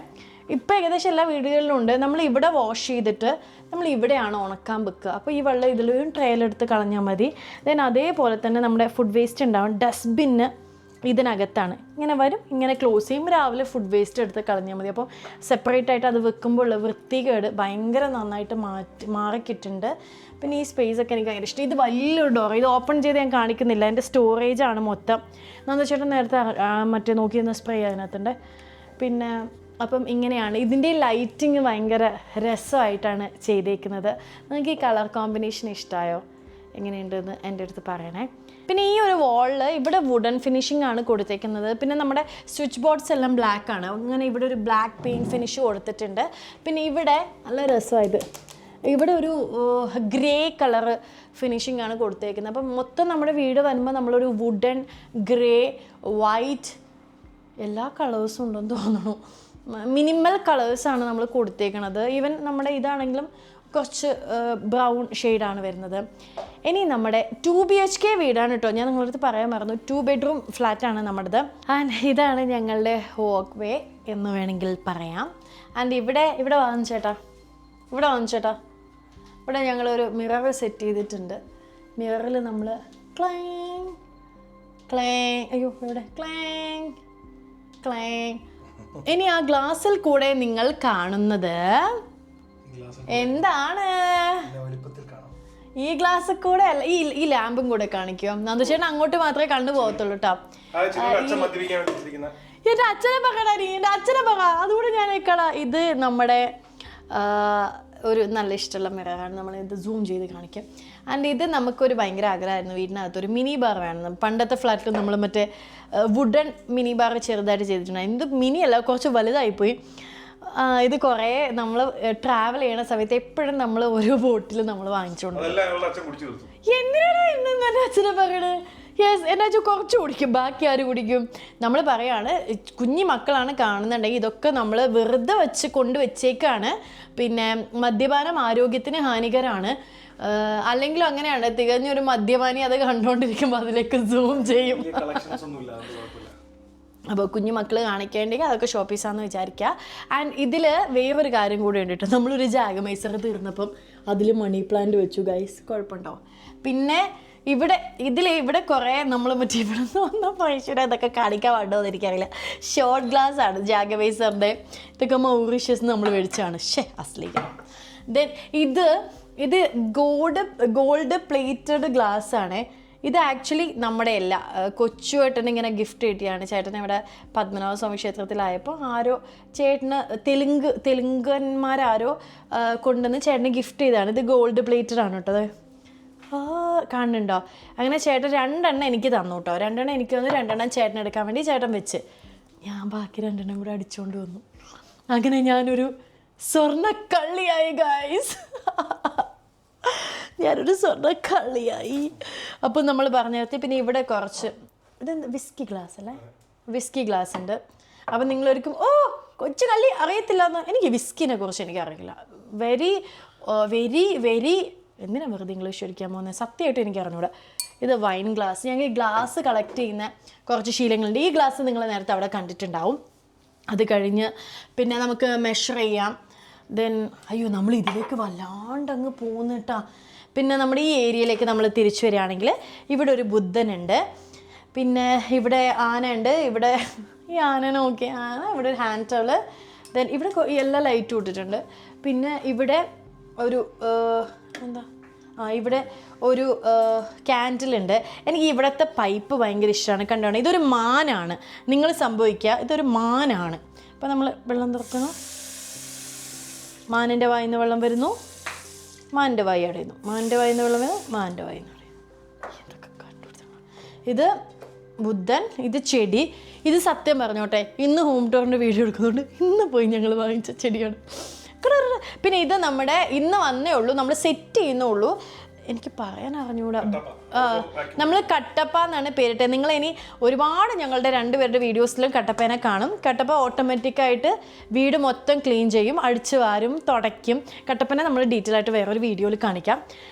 ഇപ്പോൾ ഏകദേശം എല്ലാ വീടുകളിലും ഉണ്ട്. നമ്മൾ ഇവിടെ വാഷ് ചെയ്തിട്ട് നമ്മൾ ഇവിടെയാണ് ഉണക്കാൻ വെക്കുക. അപ്പോൾ ഈ വെള്ളം ഇതിലും ട്രെയിലെടുത്ത് കളഞ്ഞാൽ മതി. ദെൻ അതേപോലെ തന്നെ നമ്മുടെ ഫുഡ് വേസ്റ്റ് ഉണ്ടാവും, ഡസ്റ്റ്ബിന്ന് ഇതിനകത്താണ്. ഇങ്ങനെ വരും, ഇങ്ങനെ ക്ലോസ് ചെയ്യും. രാവിലെ ഫുഡ് വേസ്റ്റ് എടുത്ത് കളഞ്ഞാൽ മതി. അപ്പോൾ സെപ്പറേറ്റ് ആയിട്ട് അത് വെക്കുമ്പോൾ ഉള്ള വൃത്തികേട് ഭയങ്കര നന്നായിട്ട് മാറിക്കിട്ടുണ്ട്. പിന്നെ ഈ സ്പേസ് ഒക്കെ എനിക്ക് ഭയങ്കര ഇഷ്ടം. ഇത് വലിയൊരു ഡോർ, ഇത് ഓപ്പൺ ചെയ്ത് ഞാൻ കാണിക്കുന്നില്ല. എൻ്റെ സ്റ്റോറേജാണ് മൊത്തം. നന്ദചേട്ടൻ നേരത്തെ മറ്റേ നോക്കിയിരുന്ന സ്പ്രേ അതിനകത്തുണ്ട്. പിന്നെ അപ്പം ഇങ്ങനെയാണ്. ഇതിൻ്റെ ലൈറ്റിങ് ഭയങ്കര രസമായിട്ടാണ് ചെയ്തേക്കുന്നത്. നിങ്ങൾക്ക് ഈ കളർ കോമ്പിനേഷൻ ഇഷ്ടമായോ? എങ്ങനെയുണ്ടെന്ന് എൻ്റെ അടുത്ത് പറയണേ. പിന്നെ ഈ ഒരു വാളിൽ ഇവിടെ വുഡൻ ഫിനിഷിംഗ് ആണ് കൊടുത്തേക്കുന്നത്. പിന്നെ നമ്മുടെ സ്വിച്ച് ബോർഡ്സ് എല്ലാം ബ്ലാക്ക് ആണ്. അങ്ങനെ ഇവിടെ ഒരു ബ്ലാക്ക് പെയിൻറ്റ് ഫിനിഷ് കൊടുത്തിട്ടുണ്ട്. പിന്നെ ഇവിടെ നല്ല രസമായത്, ഇവിടെ ഒരു ഗ്രേ കളർ ഫിനിഷിംഗ് ആണ് കൊടുത്തേക്കുന്നത്. അപ്പം മൊത്തം നമ്മുടെ വീട് വരുമ്പോൾ നമ്മളൊരു വുഡൻ, ഗ്രേ, വൈറ്റ് എല്ലാ കളേഴ്സും ഉണ്ടെന്ന് തോന്നുന്നു. മിനിമൽ കളേഴ്സാണ് നമ്മൾ കൊടുത്തേക്കണത്. ഈവൻ നമ്മുടെ ഇതാണെങ്കിലും കുറച്ച് ബ്രൗൺ ഷെയ്ഡാണ് വരുന്നത്. ഇനി നമ്മുടെ 2 BHK വീടാണ് കേട്ടോ. ഞാൻ നിങ്ങളടുത്ത് പറയാൻ മറന്നു, 2 bedroom ഫ്ലാറ്റാണ് നമ്മുടേത്. ആൻഡ് ഇതാണ് ഞങ്ങളുടെ വാക്ക് വേ എന്ന് വേണമെങ്കിൽ പറയാം. ആൻഡ് ഇവിടെ വാങ്ങിച്ചേട്ടാ, ഇവിടെ ഞങ്ങളൊരു മിറർ സെറ്റ് ചെയ്തിട്ടുണ്ട്. മിററിൽ നമ്മൾ ക്ലാങ് ഇവിടെ ക്ലാങ്. ഇനി ആ ഗ്ലാസ്സിൽ കൂടെ നിങ്ങൾ കാണുന്നത് എന്താണ്? ഈ ഗ്ലാസ്സിൽ കൂടെ അല്ല, ഈ ലാമ്പും കൂടെ കാണിക്കോ. നന്ദുചേട്ടൻ അങ്ങോട്ട് മാത്രമേ കണ്ടു പോകത്തുള്ളൂ കേട്ടോ. എൻ്റെ അച്ഛനെ പറയണ, എൻ്റെ അച്ഛനെ പറ, അതുകൂടെ ഞാൻ കേൾക്കണം. ഇത് നമ്മുടെ ഒരു നല്ല ഇഷ്ടമുള്ള മിററാണ്. നമ്മളിത് സൂം ചെയ്ത് കാണിക്കാം. ആൻഡ് ഇത് നമുക്കൊരു ഭയങ്കര ആഗ്രഹമായിരുന്നു, വീടിനകത്തൊരു മിനി ബാർ വേണം. പണ്ടത്തെ ഫ്ലാറ്റിൽ നമ്മൾ മറ്റേ വുഡൻ മിനി ബാർ ചെറുതായിട്ട് ചെയ്തിട്ടുണ്ടായിരുന്നു. ഇത് മിനി അല്ല, കുറച്ച് വലുതായിപ്പോയി. ഇത് കുറേ നമ്മൾ ട്രാവൽ ചെയ്യണ സമയത്ത് എപ്പോഴും നമ്മൾ ഒരു ബോട്ടിൽ നമ്മൾ വാങ്ങിച്ചുകൊണ്ട് എന്തിനാണ് ഇന്ന് അച്ഛനെ പറയണത്? യെസ്, എൻ്റെ അച്ഛൻ കുറച്ച് കുടിക്കും, ബാക്കി ആര് കുടിക്കും? നമ്മൾ പറയാണ്, കുഞ്ഞു മക്കളാണ് കാണുന്നുണ്ടെങ്കിൽ ഇതൊക്കെ നമ്മൾ വെറുതെ കൊണ്ടുവച്ചേക്കാണ്. പിന്നെ മദ്യപാനം ആരോഗ്യത്തിന് ഹാനികരമാണ്. അല്ലെങ്കിലും അങ്ങനെയാണ്, തികഞ്ഞൊരു മദ്യപാനി അത് കണ്ടുകൊണ്ടിരിക്കുമ്പോൾ അതിലേക്ക് സൂം ചെയ്യും. അപ്പോൾ കുഞ്ഞു മക്കൾ കാണിക്കേണ്ടെങ്കിൽ അതൊക്കെ ഷോപ്പീസാന്ന് വിചാരിക്കുക. ആൻഡ് ഇതിൽ വേറൊരു കാര്യം കൂടി ഉണ്ട് കേട്ടോ. നമ്മളൊരു ജാഗമൈസർ തീർന്നപ്പം അതിൽ മണി പ്ലാന്റ് വെച്ചു ഗൈസ്, കുഴപ്പമുണ്ടോ? പിന്നെ ഇവിടെ കുറേ നമ്മൾ മറ്റേ ഇവിടെ നിന്ന് വന്ന പൈസ ഇതൊക്കെ കാണിക്കാൻ പാടോ എന്ന് എനിക്കറിയില്ല. ഷോർട്ട് ഗ്ലാസ് ആണ് ജാഗവൈസറിൻ്റെ. ഇതൊക്കെ മൗറീഷ്യസ് നമ്മൾ മേടിച്ചാണ്. അസ്ലീക. ദെൻ ഇത് ഗോൾഡ് പ്ലേറ്റഡ് ഗ്ലാസ് ആണ്. ഇത് ആക്ച്വലി നമ്മുടെ അല്ല, കൊച്ചുവേട്ടന് ഇങ്ങനെ ഗിഫ്റ്റ് കിട്ടിയാണ്. ചേട്ടൻ ഇവിടെ പത്മനാഭസ്വാമി ക്ഷേത്രത്തിലായപ്പോൾ ആരോ ചേട്ടന് തെലുങ്കന്മാരാരോ കൊണ്ടുവന്ന് ചേട്ടന് ഗിഫ്റ്റ് ചെയ്തതാണ്. ഇത് ഗോൾഡ് പ്ലേറ്റഡ് ആണ് കേട്ടോ. കാണുന്നുണ്ടോ? അങ്ങനെ ചേട്ടൻ 2 എണ്ണം എനിക്ക് തന്നു കേട്ടോ. 2 എണ്ണം എനിക്ക് വന്നു, 2 എണ്ണം ചേട്ടൻ എടുക്കാൻ വേണ്ടി ചേട്ടൻ വെച്ച്, ഞാൻ ബാക്കി 2 എണ്ണം കൂടെ അടിച്ചുകൊണ്ട് വന്നു. അങ്ങനെ ഞാനൊരു സ്വർണ്ണക്കള്ളിയായി ഗൈസ്. ഞാനൊരു സ്വർണ്ണക്കള്ളിയായി. അപ്പോൾ നമ്മൾ പറഞ്ഞു നിർത്തി. പിന്നെ ഇവിടെ കുറച്ച് ഇതെന്ത് വിസ്കി ഗ്ലാസ് അല്ലേ? വിസ്കി ഗ്ലാസ് ഉണ്ട്. അപ്പം നിങ്ങളൊരിക്കും കൊച്ചു കള്ളി അറിയത്തില്ല എന്ന്. എനിക്ക് വിസ്കിനെ കുറിച്ച് എനിക്കറിയില്ല. വെരി വെരി വെരി എന്തിനാണ് വെറുതെ ഇംഗ്ലീഷ് ഒരിക്കാൻ പോകുന്നത്? സത്യമായിട്ട് എനിക്ക് അറിഞ്ഞൂടാ. ഇത് വൈൻ ഗ്ലാസ്. ഞങ്ങൾ ഈ ഗ്ലാസ് കളക്ട് ചെയ്യുന്ന കുറച്ച് ശീലങ്ങളുണ്ട്. ഈ ഗ്ലാസ് നിങ്ങൾ നേരത്തെ അവിടെ കണ്ടിട്ടുണ്ടാവും. അത് കഴിഞ്ഞ് പിന്നെ നമുക്ക് മെഷർ ചെയ്യാം. ദെൻ അയ്യോ നമ്മൾ ഇതിലേക്ക് വല്ലാണ്ടങ്ങ് പോകുന്നിട്ടാ. പിന്നെ നമ്മുടെ ഈ ഏരിയയിലേക്ക് നമ്മൾ തിരിച്ചു വരികയാണെങ്കിൽ ഇവിടെ ഒരു ബുദ്ധനുണ്ട്. പിന്നെ ഇവിടെ ആന ഉണ്ട്. ഇവിടെ ഈ ആന നോക്കി ആന. ഇവിടെ ഒരു ഹാൻഡ് ടവൽ. ദെൻ ഇവിടെ എല്ലാ ലൈറ്റും ഇട്ടിട്ടുണ്ട്. പിന്നെ ഇവിടെ ഒരു ഇവിടെ ഒരു ക്യാൻഡിലുണ്ട്. എനിക്ക് ഇവിടുത്തെ പൈപ്പ് ഭയങ്കര ഇഷ്ടമാണ്. കണ്ടോണം, ഇതൊരു മാനാണ്. നിങ്ങൾ സംഭവിക്കുക, ഇതൊരു മാനാണ്. അപ്പോൾ നമ്മൾ വെള്ളം തുറക്കണം. മാനിൻ്റെ വായിൽ നിന്ന് വെള്ളം വരുന്നു, മാനിൻ്റെ വായി അടയുന്നു. മാനിൻ്റെ വായിൽ നിന്ന് വെള്ളം വരുന്നു, മാനിൻ്റെ വായിൽ നിന്ന് അടയുന്നു. ഇതൊക്കെ കണ്ടുപിടിച്ചണം. ഇത് ബുദ്ധൻ, ഇത് ചെടി. ഇത് സത്യം പറഞ്ഞോട്ടെ, ഇന്ന് ഹോം ടൂറിൻ്റെ വീഡിയോ എടുക്കുന്നതുകൊണ്ട് ഇന്ന് പോയി ഞങ്ങൾ വാങ്ങിച്ച ചെടിയാണ്. പിന്നെ ഇത് നമ്മുടെ ഇന്ന് വന്നേ ഉള്ളൂ, നമ്മൾ സെറ്റ് ചെയ്യുന്നേ ഉള്ളൂ. എനിക്ക് പറയാൻ അറിഞ്ഞൂടാ. നമ്മൾ കട്ടപ്പ എന്നാണ് പേരിട്ടത്. നിങ്ങളിനി ഒരുപാട് ഞങ്ങളുടെ 2 പേരുടെ വീഡിയോസിലും കട്ടപ്പേനെ കാണും. കട്ടപ്പ ഓട്ടോമാറ്റിക്കായിട്ട് വീട് മൊത്തം ക്ലീൻ ചെയ്യും, അടിച്ചു വാരും, തുടയ്ക്കും. കട്ടപ്പനെ നമ്മൾ ഡീറ്റെയിൽ ആയിട്ട് വേറൊരു വീഡിയോയിൽ കാണിക്കാം.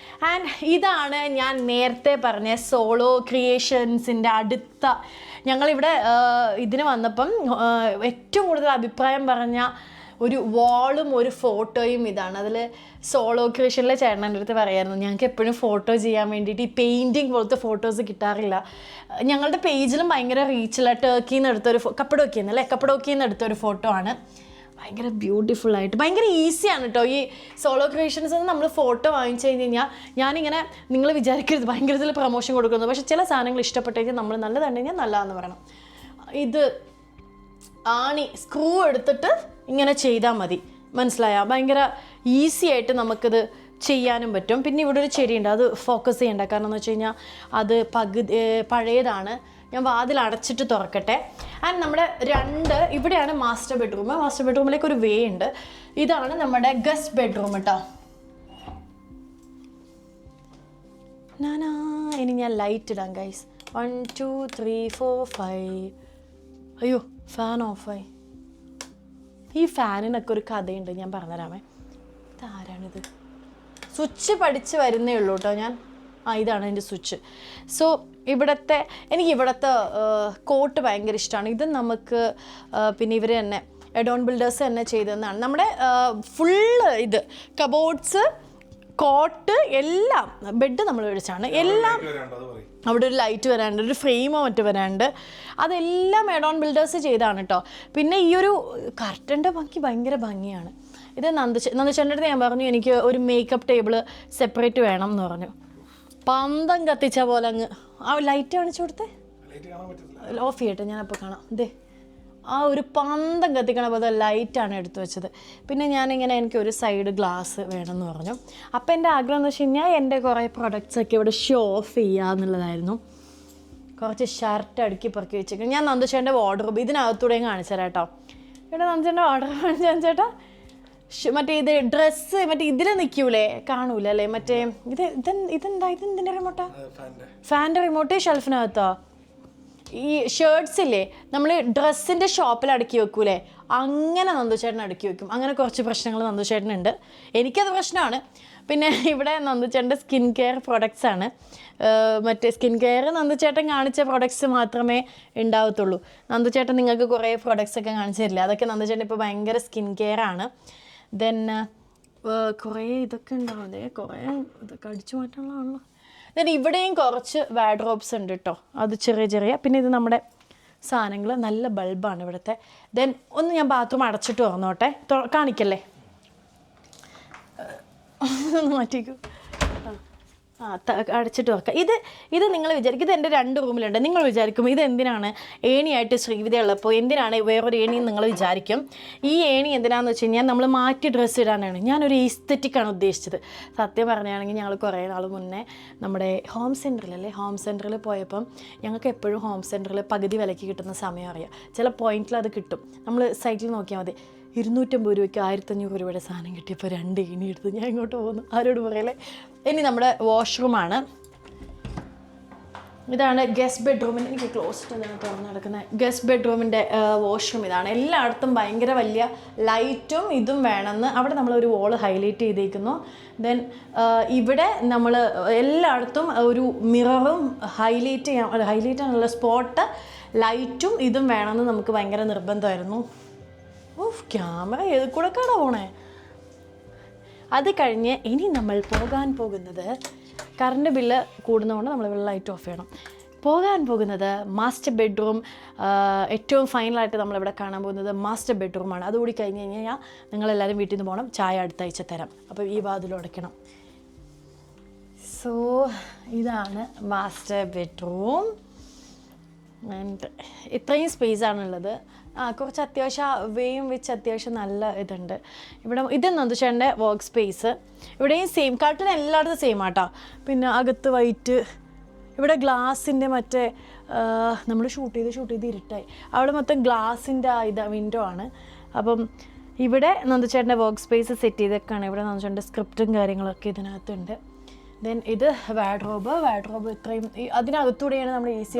ആൻഡ് ഇതാണ് ഞാൻ നേരത്തെ പറഞ്ഞ സോളോ ക്രിയേഷൻസിൻ്റെ അടുത്ത. ഞങ്ങളിവിടെ ഇതിന് വന്നപ്പം ഏറ്റവും കൂടുതൽ അഭിപ്രായം പറഞ്ഞ ഒരു വാളും ഒരു ഫോട്ടോയും ഇതാണ്. അതിൽ സോളോ ക്രിയേഷനിലെ ചേട്ടൻ്റെ അടുത്ത് പറയായിരുന്നു, ഞങ്ങൾക്ക് എപ്പോഴും ഫോട്ടോ ചെയ്യാൻ വേണ്ടിയിട്ട് ഈ പെയിൻറ്റിങ് പോലത്തെ ഫോട്ടോസ് കിട്ടാറില്ല. ഞങ്ങളുടെ പേജിലും ഭയങ്കര റീച്ചുള്ള ടർക്കിയിൽ നിന്ന് എടുത്തൊരു കപ്പഡോക്കിയിൽ നിന്നല്ലേ, കപ്പഡോക്കിയിൽ നിന്ന് എടുത്തൊരു ഫോട്ടോ ആണ്. ഭയങ്കര ബ്യൂട്ടിഫുള്ളായിട്ട് ഭയങ്കര ഈസിയാണ് കേട്ടോ ഈ സോളോ ക്രിയേഷൻസ്. നമ്മൾ ഫോട്ടോ വാങ്ങിച്ചു കഴിഞ്ഞാൽ ഞാനിങ്ങനെ നിങ്ങൾ വിചാരിക്കരുത് ഭയങ്കര ഇതിൽ പ്രൊമോഷൻ കൊടുക്കുന്നത്. പക്ഷേ ചില സാധനങ്ങൾ ഇഷ്ടപ്പെട്ട് കഴിഞ്ഞാൽ നമ്മൾ നല്ലതാണ് കഴിഞ്ഞാൽ നല്ലതാണെന്ന് പറയണം. ഇത് സ്ക്രൂ എടുത്തിട്ട് ഇങ്ങനെ ചെയ്താൽ മതി, മനസ്സിലായോ? ഭയങ്കര ഈസി ആയിട്ട് നമുക്കിത് ചെയ്യാനും പറ്റും. പിന്നെ ഇവിടെ ഒരു ചെടിയുണ്ട്, അത് ഫോക്കസ് ചെയ്യേണ്ട. കാരണം എന്ന് വെച്ച് കഴിഞ്ഞാൽ അത് പഴയതാണ്. ഞാൻ വാതിൽ അടച്ചിട്ട് തുറക്കട്ടെ. ആൻഡ് നമ്മുടെ ഇവിടെയാണ് മാസ്റ്റർ ബെഡ്റൂം. മാസ്റ്റർ ബെഡ്റൂമിലേക്ക് ഒരു വേ ഉണ്ട്. ഇതാണ് നമ്മുടെ ഗസ്റ്റ് ബെഡ്റൂം കേട്ടോ. ഇനി ഞാൻ ലൈറ്റ് ഇടാം ഗൈസ്. 1 2 3 4 5. അയ്യോ ഫാൻ ഓഫായി. ഈ ഫാനിനൊക്കെ ഒരു കഥയുണ്ട്, ഞാൻ പറഞ്ഞുതരാമേ. ഇതാരാണിത്? സ്വിച്ച് പഠിച്ച് വരുന്നേ ഉള്ളൂ കേട്ടോ ഞാൻ. ഇതാണ് എൻ്റെ സ്വിച്ച്. സോ എനിക്ക് ഇവിടുത്തെ കോട്ട് ഭയങ്കര ഇഷ്ടമാണ്. ഇത് നമുക്ക് പിന്നെ ഇവർ തന്നെ എഡോൺ ബിൽഡേഴ്സ് തന്നെ ചെയ്തതെന്നാണ്. നമ്മുടെ ഫുള്ള് ഇത് കബോർഡ്സ്, കോട്ട് എല്ലാം ബെഡ് നമ്മൾ മേടിച്ചാണ്. എല്ലാം അവിടെ ഒരു ലൈറ്റ് വരാനുണ്ട്, ഒരു ഫ്രെയിമോ മറ്റോ വരാനുണ്ട്. അതെല്ലാം എഡോൺ ബിൽഡേഴ്സ് ചെയ്താണ് കേട്ടോ. പിന്നെ ഈ ഒരു കർട്ടൻ്റെ ഭംഗി ഭയങ്കര ഭംഗിയാണ്. ഇത് നന്ദുചേട്ടൻ്റെ അടുത്ത് ഞാൻ പറഞ്ഞു എനിക്ക് ഒരു മേക്കപ്പ് ടേബിൾ സെപ്പറേറ്റ് വേണം എന്ന് പറഞ്ഞു. പന്തം കത്തിച്ച പോലെ അങ്ങ് ലൈറ്റ് കാണിച്ചു കൊടുത്തേ. ഓഫ് ചെയ്യട്ടെ, ഞാനപ്പോൾ കാണാം. ഒരു പന്തം കത്തിക്കണ പോലെ ലൈറ്റാണ് എടുത്തു വെച്ചത്. പിന്നെ ഞാനിങ്ങനെ എനിക്ക് ഒരു സൈഡ് ഗ്ലാസ് വേണമെന്ന് പറഞ്ഞു. അപ്പോൾ എൻ്റെ ആഗ്രഹം എന്ന് വെച്ച് കഴിഞ്ഞാൽ എൻ്റെ കുറേ പ്രൊഡക്ട്സൊക്കെ ഇവിടെ ഷോ ഓഫ് ചെയ്യുക എന്നുള്ളതായിരുന്നു. കുറച്ച് ഷർട്ട് അടുക്കി പെറുക്കി വെച്ചേക്കും. ഞാൻ നന്ദുചേട്ടൻ്റെ വാർഡ്രോബ് ഇതിനകത്തൂടെയും കാണിച്ചു തരാം കേട്ടോ. ഇവിടെ നന്ദുചേട്ടൻ്റെ വാർഡ്രോബ് കാണിച്ചു ചേട്ടാ. മറ്റേ ഇത് ഡ്രസ്സ് മറ്റേ ഇതിൽ നിൽക്കൂലേ, കാണൂല അല്ലേ? മറ്റേ ഇതെന്തിൻ്റെ റിമോട്ടാ? ഫാൻ്റെ റിമോട്ട് ഷെൽഫിനകത്തോ? ഈ ഷർട്ട്സ് ഇല്ലേ നമ്മൾ ഡ്രസ്സിൻ്റെ ഷോപ്പിൽ അടുക്കി വെക്കൂലേ, അങ്ങനെ നന്ദുചേട്ടൻ അടുക്കി വെക്കും. അങ്ങനെ കുറച്ച് പ്രശ്നങ്ങൾ നന്ദുചേട്ടനുണ്ട്. എനിക്കത് പ്രശ്നമാണ്. പിന്നെ ഇവിടെ നന്ദുചേട്ടൻ്റെ സ്കിൻ കെയർ പ്രൊഡക്ട്സ് ആണ്. മറ്റേ സ്കിൻ കെയർ നന്ദുചേട്ടൻ കാണിച്ച പ്രൊഡക്ട്സ് മാത്രമേ ഉണ്ടാവത്തുള്ളൂ. നന്ദുചേട്ടൻ നിങ്ങൾക്ക് കുറേ പ്രൊഡക്ട്സ് ഒക്കെ കാണിച്ചു തരില്ല. അതൊക്കെ നന്ദുചേട്ടൻ ഇപ്പോൾ ഭയങ്കര സ്കിൻ കെയർ ആണ്. ദെൻ കുറേ ഇതൊക്കെ ഉണ്ടാവും. കുറേ ഇതൊക്കെ അടിച്ചു മാറ്റാനുള്ളതാണല്ലോ. എന്നിട്ട് ഇവിടെയും കുറച്ച് വാഡ്രോബ്സ് ഉണ്ട് കേട്ടോ, അത് ചെറിയ ചെറിയ. പിന്നെ ഇത് നമ്മുടെ സാധനങ്ങൾ, നല്ല ബൾബാണ് ഇവിടുത്തെ. ദെൻ ഒന്ന് ഞാൻ ബാത്റൂം അടച്ചിട്ട് വന്നോട്ടെ, കാണിക്കല്ലേ, ഒന്ന് മാറ്റിക്കൂ. അടച്ചിട്ട് വെക്കാം. ഇത് നിങ്ങൾ വിചാരിക്കും ഇത് എൻ്റെ 2 റൂമിലുണ്ട്. നിങ്ങൾ വിചാരിക്കും ഇത് എന്തിനാണ് ഏണിയായിട്ട് ശ്രീവിദ്യ ഉള്ളപ്പോൾ എന്തിനാണ് വേറൊരു ഏണി നിങ്ങൾ വിചാരിക്കും. ഈ ഏണി എന്തിനാണെന്ന് വെച്ച് കഴിഞ്ഞാൽ നമ്മൾ മാറ്റി ഡ്രസ്സ് ഇടാനാണ്. ഞാനൊരു ഈസ്തെറ്റിക്കാണ് ഉദ്ദേശിച്ചത്. സത്യം പറയുകയാണെങ്കിൽ ഞങ്ങൾ കുറേ നാൾ മുന്നേ നമ്മുടെ ഹോം സെൻറ്ററിൽ പോയപ്പം ഞങ്ങൾക്ക് എപ്പോഴും ഹോം സെൻറ്ററിൽ പകുതി വിലയ്ക്ക് കിട്ടുന്ന സമയം അറിയാം. ചില പോയിന്റിൽ അത് കിട്ടും. നമ്മൾ സൈറ്റിൽ നോക്കിയാൽ മതി. 250 രൂപയ്ക്ക് 1500 രൂപയുടെ സാധനം കിട്ടിയപ്പോൾ 2 ഏണി എടുത്ത് ഞാൻ ഇങ്ങോട്ട് പോകുന്നു, ആരോട് പറയല്ലേ. ഇനി നമ്മുടെ വാഷ്റൂമാണ്. ഇതാണ് ഗസ്റ്റ് ബെഡ്റൂമിൻ്റെ, എനിക്ക് ക്ലോസ്റ്റ് എന്താണ് തുറന്ന് നടക്കുന്നത്, ഗസ്റ്റ് ബെഡ്റൂമിൻ്റെ വാഷ്റൂം ഇതാണ്. എല്ലായിടത്തും ഭയങ്കര വലിയ ലൈറ്റും ഇതും വേണമെന്ന് അവിടെ നമ്മളൊരു വോള് ഹൈലൈറ്റ് ചെയ്തേക്കുന്നു. ദെൻ ഇവിടെ നമ്മൾ എല്ലായിടത്തും ഒരു മിററും ഹൈലൈറ്റ് ചെയ്യാനുള്ള സ്പോട്ട് ലൈറ്റും ഇതും വേണമെന്ന് നമുക്ക് ഭയങ്കര നിർബന്ധമായിരുന്നു. ഓഫ്, ക്യാമറ ഏത് കൂടെ കാണാൻ പോണേ. അത് കഴിഞ്ഞ് ഇനി നമ്മൾ പോകാൻ പോകുന്നത്, കറണ്ട് ബില്ല് കൂടുന്നതുകൊണ്ട് നമ്മൾ ഇവിടെ ലൈറ്റ് ഓഫ് ചെയ്യണം. പോകാൻ പോകുന്നത് മാസ്റ്റർ ബെഡ്റൂം. ഏറ്റവും ഫൈനലായിട്ട് നമ്മളിവിടെ കാണാൻ പോകുന്നത് മാസ്റ്റർ ബെഡ്റൂമാണ്. അതുകൂടി കഴിഞ്ഞ് കഴിഞ്ഞാൽ നിങ്ങളെല്ലാവരും വീട്ടിൽ നിന്ന് പോകണം, ചായ അടുത്താഴ്ച തരാം. അപ്പോൾ ഈ വാതിൽ അടയ്ക്കണം. സോ ഇതാണ് മാസ്റ്റർ ബെഡ്റൂം. ആൻഡ് ഇത്രയും സ്പേസാണുള്ളത്. കുറച്ച് അത്യാവശ്യം വേയും വെച്ച് അത്യാവശ്യം നല്ല ഇതുണ്ട് ഇവിടെ. ഇത് നന്ദുചേട്ടൻ്റെ വർക്ക് സ്പേസ്. ഇവിടെയും സെയിം, കർട്ടൻ എല്ലായിടത്തും സെയിം ആട്ടോ. പിന്നെ അകത്ത് വൈറ്റ്, ഇവിടെ ഗ്ലാസിൻ്റെ മറ്റേ നമ്മൾ ഷൂട്ട് ചെയ്ത് ഇരുട്ടായി. അവിടെ മൊത്തം ഗ്ലാസിൻ്റെ വിൻഡോ ആണ്. അപ്പം ഇവിടെ നന്ദുചേട്ടൻ്റെ വർക്ക് സ്പേസ് സെറ്റ് ചെയ്തൊക്കെയാണ്. ഇവിടെ നന്ദുചേട്ടൻ്റെ സ്ക്രിപ്റ്റും കാര്യങ്ങളൊക്കെ ഇതിനകത്തുണ്ട്. ദെൻ ഇത് വാഡ്രോബ് ഇത്രയും അതിനകത്തൂടെയാണ് നമ്മൾ AC.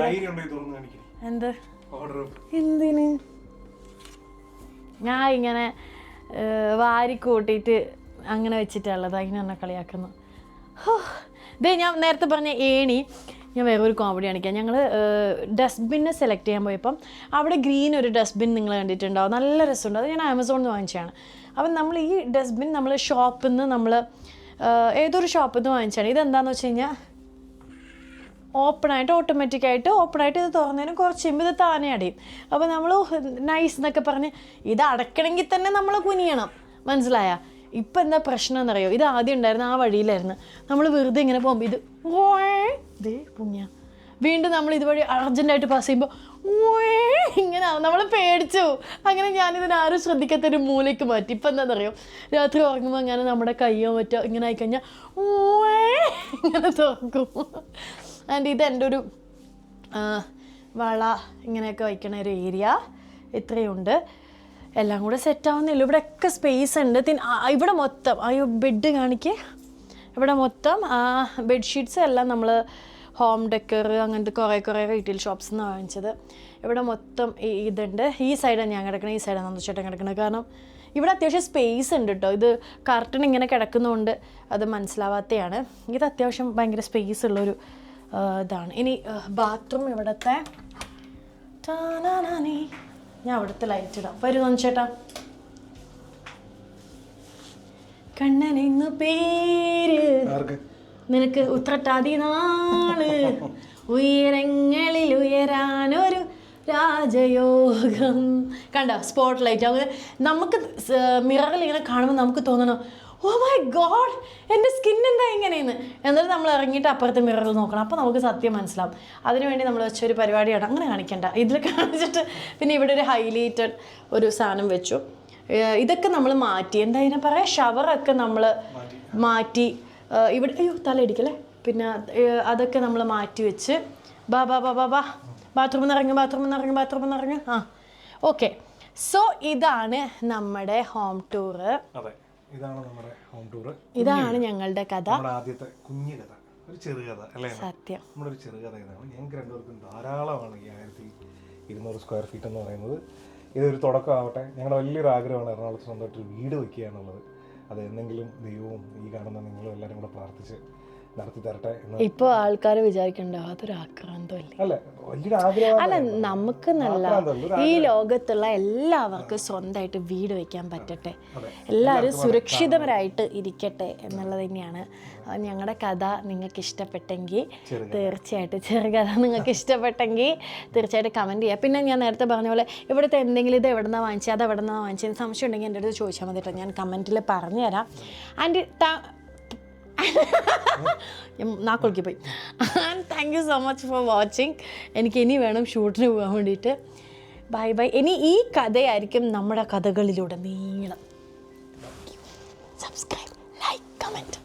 എന്തിന് ഞാൻ ഇങ്ങനെ വാരി കൂട്ടിയിട്ട് അങ്ങനെ വെച്ചിട്ടുള്ളത്, അതിന് തന്നെ കളിയാക്കുന്നു. ഇതേ ഞാൻ നേരത്തെ പറഞ്ഞ ഏണി, ഞാൻ വേറൊരു കോമഡി കാണിക്കാം. ഞങ്ങൾ ഡസ്റ്റ്ബിന്നെ സെലക്ട് ചെയ്യാൻ പോയപ്പം അവിടെ ഗ്രീൻ ഒരു ഡസ്റ്റ്ബിൻ നിങ്ങൾ കണ്ടിട്ടുണ്ടാവും, നല്ല രസമുണ്ട്. അത് ഞാൻ ആമസോണിൽ നിന്ന് വാങ്ങിച്ചതാണ്. അപ്പം നമ്മൾ ഈ ഡസ്റ്റ്ബിൻ നമ്മൾ ഷോപ്പിൽ നിന്ന് ഏതൊരു ഷോപ്പിൽ നിന്ന് വാങ്ങിച്ചാണ്. ഇതെന്താണെന്ന് വെച്ച് കഴിഞ്ഞാൽ ഓട്ടോമാറ്റിക്കായിട്ട് ഇത് തുറന്നതിന് കുറച്ച് കഴിയുമ്പോൾ ഇത് താനെ അടയും. അപ്പോൾ നമ്മൾ നൈസ് എന്നൊക്കെ പറഞ്ഞ് ഇത് അടയ്ക്കണമെങ്കിൽ തന്നെ നമ്മൾ കുനിയണം, മനസ്സിലായ. ഇപ്പം എന്താ പ്രശ്നം എന്നറിയോ, ഇത് ആദ്യം ഉണ്ടായിരുന്നു ആ വഴിയിലായിരുന്നു. നമ്മൾ വെറുതെ ഇങ്ങനെ പോകുമ്പോൾ ഇത് പൊങ്ങിയ വീണ്ടും നമ്മൾ ഇതുവഴി അർജൻറ്റായിട്ട് പാസ് ചെയ്യുമ്പോൾ ഇങ്ങനെ നമ്മൾ പേടിച്ചു. അങ്ങനെ ഞാനിതിനാരും ശ്രദ്ധിക്കാത്തൊരു മൂലയ്ക്ക് മാറ്റി. ഇപ്പം എന്താണെന്നറിയോ, രാത്രി ഉറങ്ങുമ്പോൾ അങ്ങനെ നമ്മുടെ കയ്യോ മറ്റോ ഇങ്ങനെ ആയിക്കഴിഞ്ഞാൽ ഇങ്ങനെ തുറക്കും. ആൻഡ് ഇത് എൻ്റെ ഒരു വള ഇങ്ങനെയൊക്കെ വയ്ക്കണ ഒരു ഏരിയ. ഇത്രയുണ്ട്. എല്ലാം കൂടെ സെറ്റാവുന്നില്ല. ഇവിടെയൊക്കെ സ്പേസ് ഉണ്ട്. ഇവിടെ മൊത്തം ബെഡ് കാണിക്കേ, ഇവിടെ മൊത്തം ബെഡ്ഷീറ്റ്സ് എല്ലാം നമ്മൾ ഹോം ഡെക്കർ അങ്ങനത്തെ കുറേ റീറ്റെയിൽ ഷോപ്സിൽ നിന്ന് വാങ്ങിച്ചത്. ഇവിടെ മൊത്തം ഇതുണ്ട്. ഈ സൈഡാണ് ഞാൻ കിടക്കുന്നത്, ഈ സൈഡാണ് നന്ദുചേട്ടൻ കിടക്കുന്നത്. കാരണം ഇവിടെ അത്യാവശ്യം സ്പേസ് ഉണ്ട് കേട്ടോ. ഇത് കർട്ടൻ ഇങ്ങനെ കിടക്കുന്നതുകൊണ്ട് അത് മനസ്സിലാവാത്തതാണ്. ഇത് അത്യാവശ്യം ഭയങ്കര സ്പേസ് ഉള്ളൊരു ഇതാണ്. ഇനി ബാത്റൂം ഇവിടുത്തെ ഞാൻ അവിടുത്തെ ലൈറ്റ് ഇടാം. വരൂ നന്ദുചേട്ടാ. കണ്ണൻ എന്നു പേര് നിനക്ക് ഉത്രട്ടാതി നാള്, ഉയരങ്ങളിൽ ഉയരാനൊരു രാജയോഗം. കണ്ടോ സ്പോട്ട് ലൈറ്റ്. അങ്ങനെ നമുക്ക് മിററിൽ ഇങ്ങനെ കാണുമ്പോൾ നമുക്ക് തോന്നണം, ഓ മൈ ഗോഡ് എൻ്റെ സ്കിൻ എന്താ ഇങ്ങനെയെന്ന്. എന്നിട്ട് നമ്മൾ ഇറങ്ങിയിട്ട് അപ്പുറത്തെ മിററിൽ നോക്കണം. അപ്പോൾ നമുക്ക് സത്യം മനസ്സിലാവും. അതിനുവേണ്ടി നമ്മൾ വെച്ചൊരു പരിപാടിയാണ്. അങ്ങനെ കാണിക്കണ്ട, ഇതിൽ കാണിച്ചിട്ട്. പിന്നെ ഇവിടെ ഒരു ഹൈലൈറ്റഡ് ഒരു സാധനം വെച്ചു. ഇതൊക്കെ നമ്മൾ മാറ്റി, എന്താ ഇതിനെ പറയാം, ഷവറൊക്കെ നമ്മൾ മാറ്റി. ഇവിടെ തലയിടിക്കല്ലേ. പിന്നെ അതൊക്കെ നമ്മൾ മാറ്റി വെച്ച് ബാത്റൂമിൽ നിന്ന് ഇറങ്ങി. ഓക്കെ. സോ ഇതാണ് നമ്മുടെ ഹോം ടൂറ്. ഇതാണ് നമ്മുടെ ഹോം ടൂർ. ഇതാണ് ഞങ്ങളുടെ കഥ. ആദ്യത്തെ കുഞ്ഞു കഥ, ഒരു ചെറുകഥ അല്ലേ? സത്യം, നമ്മുടെ ഒരു ചെറുകഥ ഇതാണ്. ഞങ്ങൾക്ക് രണ്ടുപേർക്കും ധാരാളമാണ് ഈ 1200 സ്ക്വയർ ഫീറ്റ് എന്ന് പറയുന്നത്. ഇതൊരു തുടക്കമാവട്ടെ. ഞങ്ങളുടെ വലിയൊരു ആഗ്രഹമാണ് എറണാകുളത്ത് സ്വന്തമായിട്ടൊരു വീട് വയ്ക്കുക എന്നുള്ളത്. അത് എന്തെങ്കിലും ദൈവവും ഈ കാണുന്ന നിങ്ങളും എല്ലാവരും കൂടെ പ്രാർത്ഥിച്ച് നടത്തി തരട്ടെ എന്ന്. ഇപ്പോൾ ആൾക്കാർ വിചാരിക്കണ്ടോ അതൊരു ആക്രാന്തമല്ലേ? അല്ല, വലിയൊരു ആഗ്രഹം. അല്ല, നമുക്ക് നല്ല ഈ ലോകത്തുള്ള എല്ലാവർക്കും സ്വന്തമായിട്ട് വീട് വയ്ക്കാൻ പറ്റട്ടെ, എല്ലാവരും സുരക്ഷിതരായിട്ട് ഇരിക്കട്ടെ എന്നുള്ളത് തന്നെയാണ്. ഞങ്ങളുടെ കഥ നിങ്ങൾക്ക് ഇഷ്ടപ്പെട്ടെങ്കിൽ തീർച്ചയായിട്ടും, ചെറുകഥ നിങ്ങൾക്ക് ഇഷ്ടപ്പെട്ടെങ്കിൽ തീർച്ചയായിട്ടും കമൻറ്റ് ചെയ്യുക. പിന്നെ ഞാൻ നേരത്തെ പറഞ്ഞ പോലെ ഇവിടുത്തെ എന്തെങ്കിലും ഇത് എവിടെ നിന്നാണ് വാങ്ങിച്ചത്, അത് എവിടെ നിന്നാണ് വാങ്ങിച്ചത് സംശയം ഉണ്ടെങ്കിൽ എൻ്റെ അടുത്ത് ചോദിച്ചാൽ മതി കേട്ടോ, ഞാൻ കമൻറ്റിൽ പറഞ്ഞുതരാം. ആൻഡ് നാക്കൊളുക്കി പോയി. And thank you so much for watching. എനിക്ക് ഇനി വേണം ഷൂട്ടിന് പോകാൻ വേണ്ടിയിട്ട്. Bye bye. ഇനി ഈ കഥയായിരിക്കും നമ്മുടെ കഥകളിലൂടെ നീളം. Subscribe, like, comment.